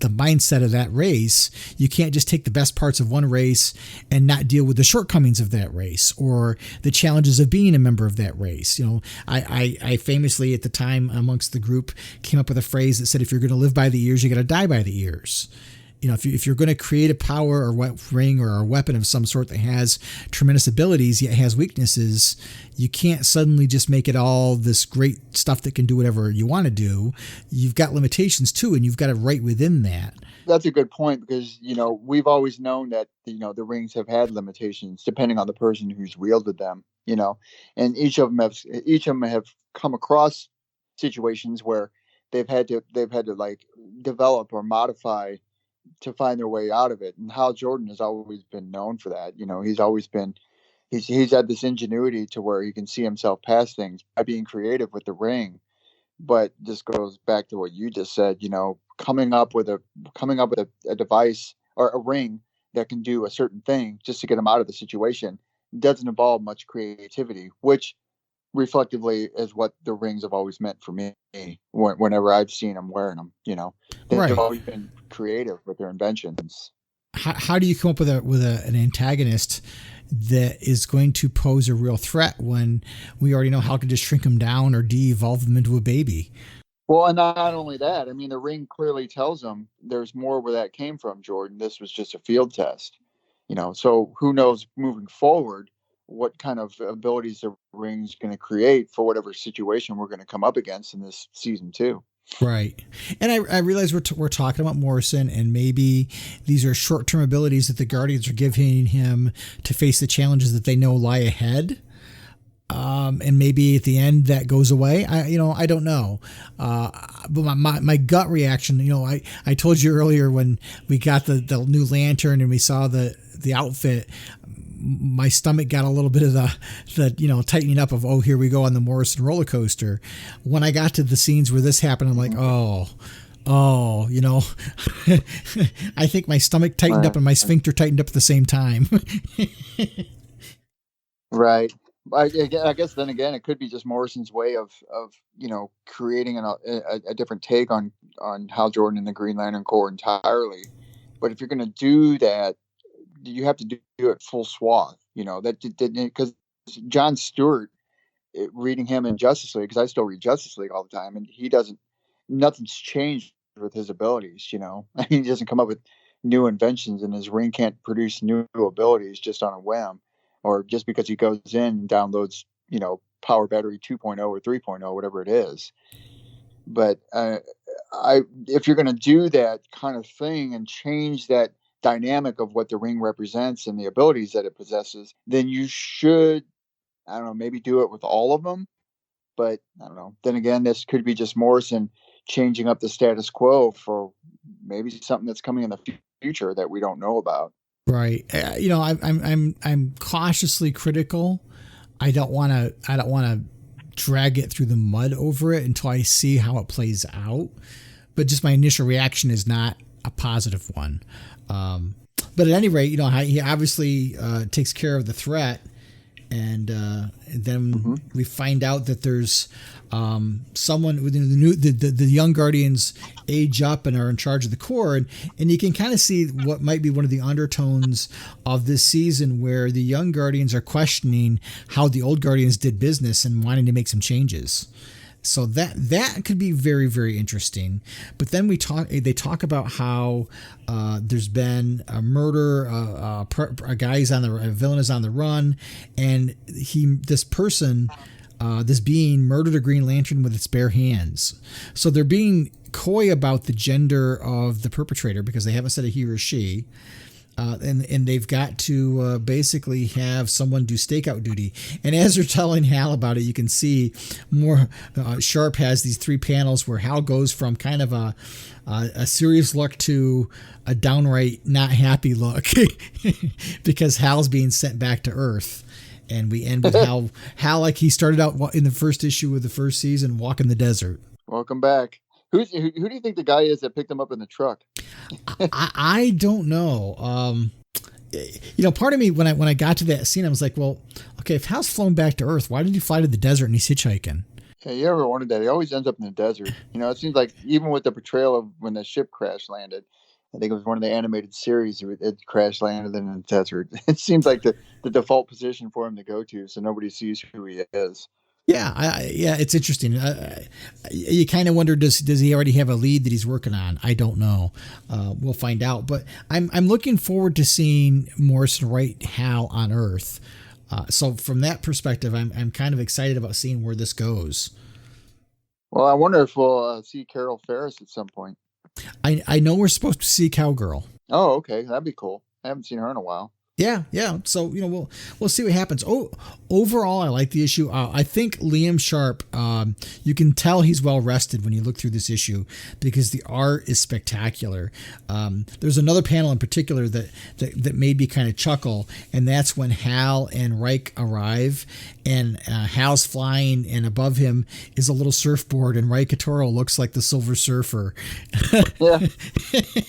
mindset of that race. You can't just take the best parts of one race and not deal with the shortcomings of that race or the challenges of being a member of that race. I famously at the time amongst the group came up with a phrase that said, if you're going to live by the ears, you got to die by the ears. If you're going to create a power or ring or a weapon of some sort that has tremendous abilities yet has weaknesses, you can't suddenly just make it all this great stuff that can do whatever you want to do. You've got limitations too, and you've got to write within that. That's a good point because, we've always known that, the rings have had limitations depending on the person who's wielded them, and each of them have come across situations where they've had to like develop or modify to find their way out of it. And Hal Jordan has always been known for that. He's had this ingenuity to where he can see himself past things by being creative with the ring. But this goes back to what you just said, coming up with a device or a ring that can do a certain thing just to get him out of the situation doesn't involve much creativity, which reflectively is what the rings have always meant for me whenever I've seen them wearing them. They've always been creative with their inventions. How do you come up with an antagonist that is going to pose a real threat when we already know how to just shrink them down or de-evolve them into a baby? Well, and not only that, I mean, the ring clearly tells them there's more where that came from, Jordan. This was just a field test, so who knows moving forward what kind of abilities the ring's going to create for whatever situation we're going to come up against in this season 2. Right. And I realize we're talking about Morrison, and maybe these are short-term abilities that the Guardians are giving him to face the challenges that they know lie ahead. And maybe at the end that goes away. I don't know. But my gut reaction, I told you earlier when we got the new lantern and we saw the outfit, my stomach got a little bit of the tightening up of, oh, here we go on the Morrison roller coaster. When I got to the scenes where this happened, I'm like, I think my stomach tightened up and my sphincter tightened up at the same time. Right. I guess then again, it could be just Morrison's way of creating a different take on Hal Jordan and the Green Lantern Corps entirely. But if you're going to do that, you have to do it full swath, because John Stewart, reading him in Justice League, because I still read Justice League all the time, and nothing's changed with his abilities. I mean, he doesn't come up with new inventions, and his ring can't produce new abilities just on a whim, or just because he goes in and downloads, Power Battery 2.0 or 3.0, whatever it is. But if you're going to do that kind of thing and change that dynamic of what the ring represents and the abilities that it possesses, then you should, I don't know, maybe do it with all of them. But I don't know. Then again, this could be just Morrison changing up the status quo for maybe something that's coming in the future that we don't know about. Right. I'm cautiously critical. I don't want to drag it through the mud over it until I see how it plays out. but just my initial reaction is not a positive one. But at any rate, he obviously takes care of the threat, and then we find out that there's someone within the young Guardians age up and are in charge of the Corps, and you can kind of see what might be one of the undertones of this season, where the young Guardians are questioning how the old Guardians did business and wanting to make some changes. So that could be very, very interesting. But then they talk about how there's been a murder, a villain is on the run, and this being murdered a Green Lantern with its bare hands. So they're being coy about the gender of the perpetrator because they haven't said a he or she. And they've got to basically have someone do stakeout duty. And as they're telling Hal about it, you can see more Sharp has these 3 panels where Hal goes from kind of a serious look to a downright not happy look because Hal's being sent back to Earth. And we end with Hal like he started out in the first issue of the first season, walking the desert. Welcome back. Who do you think the guy is that picked him up in the truck? I don't know. Part of me when I got to that scene, I was like, well, okay, if Hal's flown back to Earth, why did he fly to the desert and he's hitchhiking? Yeah, you ever wondered that? He always ends up in the desert. It seems like even with the portrayal of when the ship crash landed, I think it was one of the animated series, it crash landed in the desert. It seems like the default position for him to go to, so nobody sees who he is. Yeah, it's interesting. You kind of wonder, does he already have a lead that he's working on? I don't know. We'll find out. But I'm looking forward to seeing Morrison write Hal on Earth. So from that perspective, I'm kind of excited about seeing where this goes. Well, I wonder if we'll see Carol Ferris at some point. I know we're supposed to see Cowgirl. Oh, okay, that'd be cool. I haven't seen her in a while. Yeah. So we'll see what happens. Overall, I like the issue. I think Liam Sharp. You can tell he's well rested when you look through this issue because the art is spectacular. There's another panel in particular that made me kind of chuckle, and that's when Hal and Reich arrive, and Hal's flying, and above him is a little surfboard, and Reich Toro looks like the Silver Surfer. Yeah,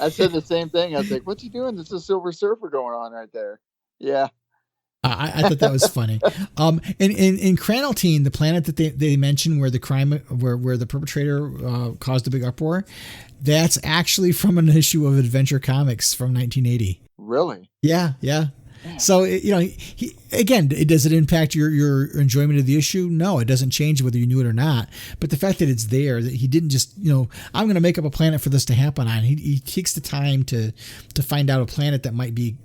I said the same thing. I was like, "What's he doing? There's a Silver Surfer going on right there." Yeah. I thought that was funny. In Cranaltine, the planet that they mentioned where the crime, where the perpetrator caused a big uproar, that's actually from an issue of Adventure Comics from 1980. Really? Yeah. So does it impact your enjoyment of the issue? No, it doesn't change whether you knew it or not. But the fact that it's there, that he didn't just I'm going to make up a planet for this to happen on. He takes the time to find out a planet that might be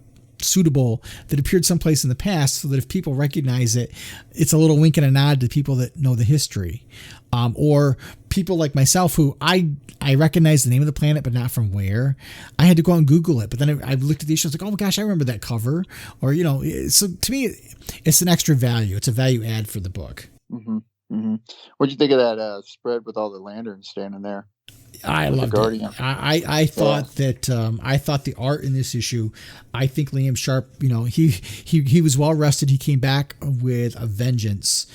suitable, that appeared someplace in the past, so that if people recognize it, it's a little wink and a nod to people that know the history, or people like myself who I recognize the name of the planet but not from where. I had to go out and Google it, but then I looked at the issue, I was like, oh my gosh, I remember that cover. Or so to me it's an extra value. It's a value add for the book. What'd you think of that spread with all the lanterns standing there? I loved it. I thought that I thought the art in this issue, I think Liam Sharp, he was well rested. He came back with a vengeance,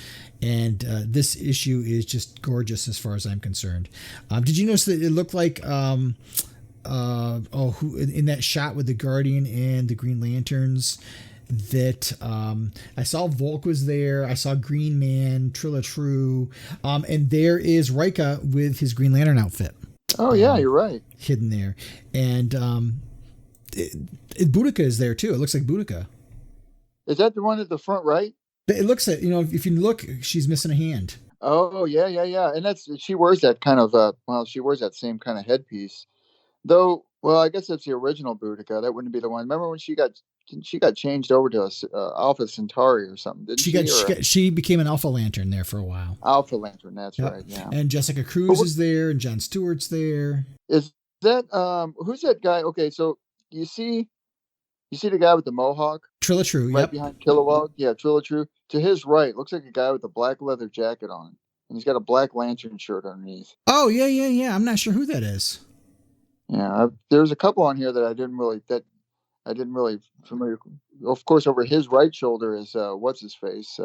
and this issue is just gorgeous as far as I'm concerned. Did you notice that it looked like in that shot with the Guardian and the Green Lanterns, that I saw Volk was there, I saw Green Man, Trilla True, and there is Rika with his Green Lantern outfit. Oh yeah, you're right. Hidden there. And Boudica is there too. It looks like Boudica. Is that the one at the front right? It looks like, if you look, she's missing a hand. Oh yeah. And she wears that kind of she wears that same kind of headpiece. Though, well, I guess that's the original Boudica. That wouldn't be the one. Remember when she got changed over to Alpha Centauri or something, didn't she? She became an Alpha Lantern there for a while. Alpha Lantern, that's right, yeah. And Jessica Cruz is there, and John Stewart's there. Is that who's that guy? Okay, so you see the guy with the mohawk? Trilla True, right behind Kilowog? Yeah, Trilla True. To his right, looks like a guy with a black leather jacket on, and he's got a black Lantern shirt underneath. Oh yeah. I'm not sure who that is. Yeah, there's a couple on here that I didn't really familiar. Of course, over his right shoulder is what's his face?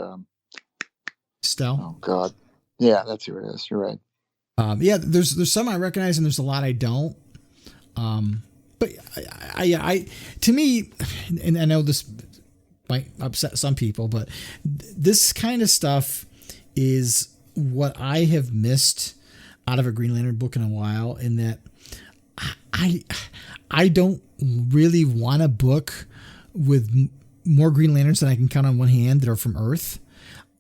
Stell. Oh God, yeah, that's who it is. You're right. Yeah, there's some I recognize and there's a lot I don't. But I to me, and I know this might upset some people, but this kind of stuff is what I have missed out of a Green Lantern book in a while, in that I don't really want a book with more Green Lanterns than I can count on one hand that are from Earth.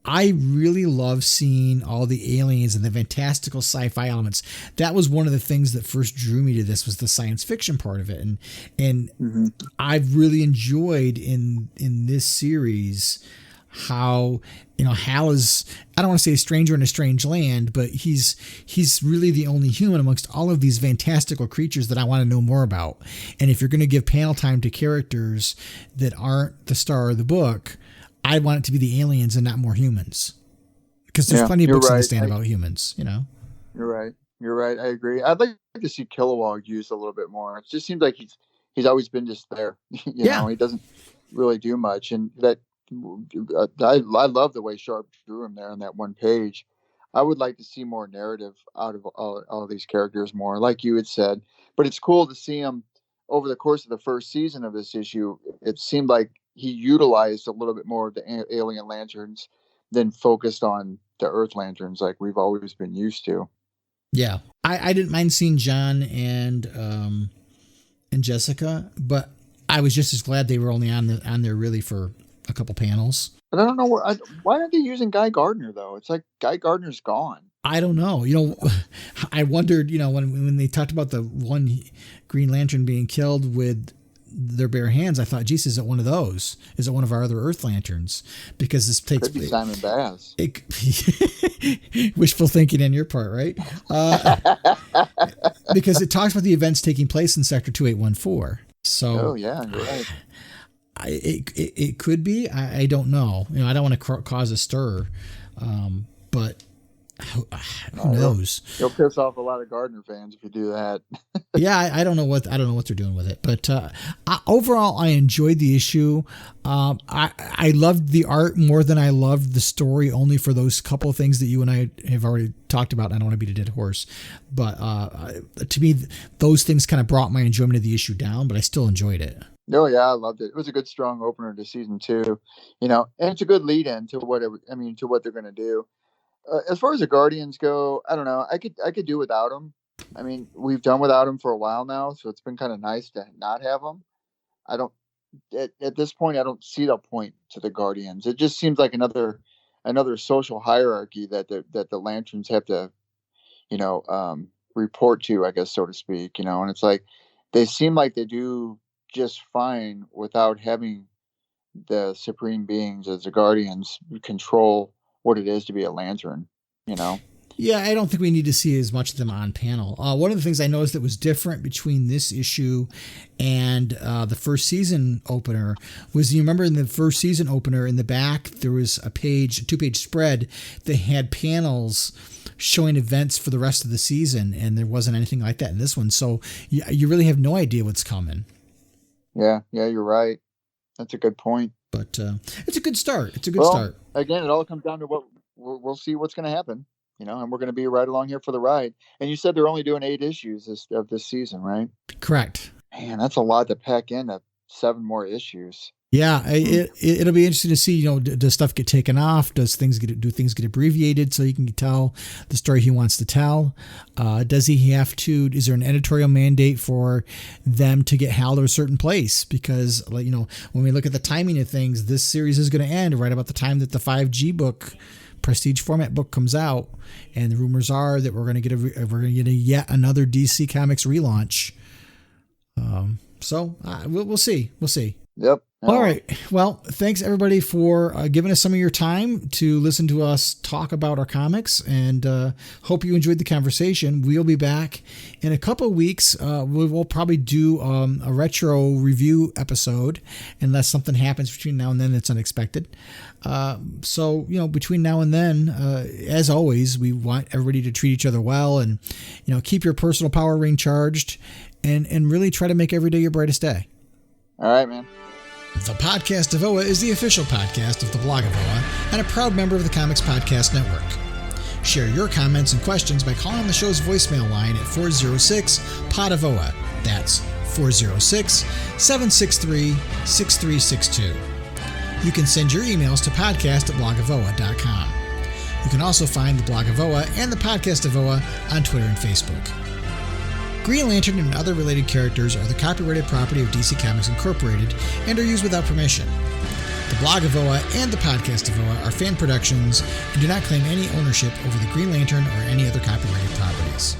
I really love seeing all the aliens and the fantastical sci-fi elements. That was one of the things that first drew me to this, was the science fiction part of it. And I've really enjoyed in this series how, Hal is, I don't want to say a stranger in a strange land, but he's really the only human amongst all of these fantastical creatures that I want to know more about. And if you're going to give panel time to characters that aren't the star of the book, I want it to be the aliens and not more humans, because there's plenty of books in the stand about humans, You're right. I agree. I'd like to see Kilowog used a little bit more. It just seems like he's always been just there. You know, he doesn't really do much. And that I love the way Sharp drew him there on that one page. I would like to see more narrative out of all these characters more, like you had said. But it's cool to see him over the course of the first season of this issue. It seemed like he utilized a little bit more of the alien lanterns than focused on the Earth lanterns like we've always been used to. Yeah. I didn't mind seeing John and Jessica, but I was just as glad they were only on there really for a couple panels. But I don't know why aren't they using Guy Gardner though? It's like Guy Gardner's gone. I don't know. I wondered, when they talked about the one Green Lantern being killed with their bare hands, I thought, geez, is it one of those? Is it one of our other Earth Lanterns? Because this takes place. Simon Bass. Wishful thinking on your part, right? Because it talks about the events taking place in Sector 2814. So, you're right. It could be. I don't know. I don't want to cause a stir, but who knows? You'll piss off a lot of Gardner fans if you do that. Yeah, I don't know what they're doing with it, but overall, I enjoyed the issue. I loved the art more than I loved the story, only for those couple of things that you and I have already talked about. I don't want to beat a dead horse, but to me, those things kind of brought my enjoyment of the issue down. But I still enjoyed it. Oh yeah, I loved it. It was a good, strong opener to season 2, and it's a good lead-in to to what they're going to do. As far as the Guardians go, I don't know. I could do without them. I mean, we've done without them for a while now, so it's been kind of nice to not have them. I don't. At this point, I don't see the point to the Guardians. It just seems like another social hierarchy that the Lanterns have to, report to, I guess, so to speak. And it's like they seem like they do just fine without having the supreme beings as the Guardians control what it is to be a Lantern, Yeah, I don't think we need to see as much of them on panel. One of the things I noticed that was different between this issue and the first season opener was, you remember in the first season opener in the back, there was a 2-page spread that had panels showing events for the rest of the season, and there wasn't anything like that in this one. So you really have no idea what's coming. Yeah, you're right. That's a good point. But it's a good start. It's a good start. Again, it all comes down to what we'll see what's going to happen, and we're going to be right along here for the ride. And you said they're only doing 8 issues of this season, right? Correct. Man, that's a lot to pack into 7 more issues. Yeah, it'll be interesting to see. Does stuff get taken off? Do things get abbreviated so he can tell the story he wants to tell? Does he have to? Is there an editorial mandate for them to get Hal to a certain place? Because when we look at the timing of things, this series is going to end right about the time that the 5G book, prestige format book, comes out, and the rumors are that we're going to get a yet another DC Comics relaunch. So we'll see. We'll see. Yep. All right. Well, thanks everybody for giving us some of your time to listen to us talk about our comics, and hope you enjoyed the conversation. We'll be back in a couple of weeks. We'll probably do a retro review episode unless something happens between now and then that's unexpected. So, between now and then, as always, we want everybody to treat each other well and, keep your personal power ring charged and really try to make every day your brightest day. All right, man. The Podcast of OA is the official podcast of the blog of OA and a proud member of the Comics Podcast Network. Share your comments and questions by calling the show's voicemail line at 406-POD-OA. That's 406-763-6362. You can send your emails to podcast@blogofOA.com. You can also find the Blog of OA and the Podcast of OA on Twitter and Facebook. Green Lantern and other related characters are the copyrighted property of DC Comics Incorporated and are used without permission. The Blog of OA and the Podcast of OA are fan productions and do not claim any ownership over the Green Lantern or any other copyrighted properties.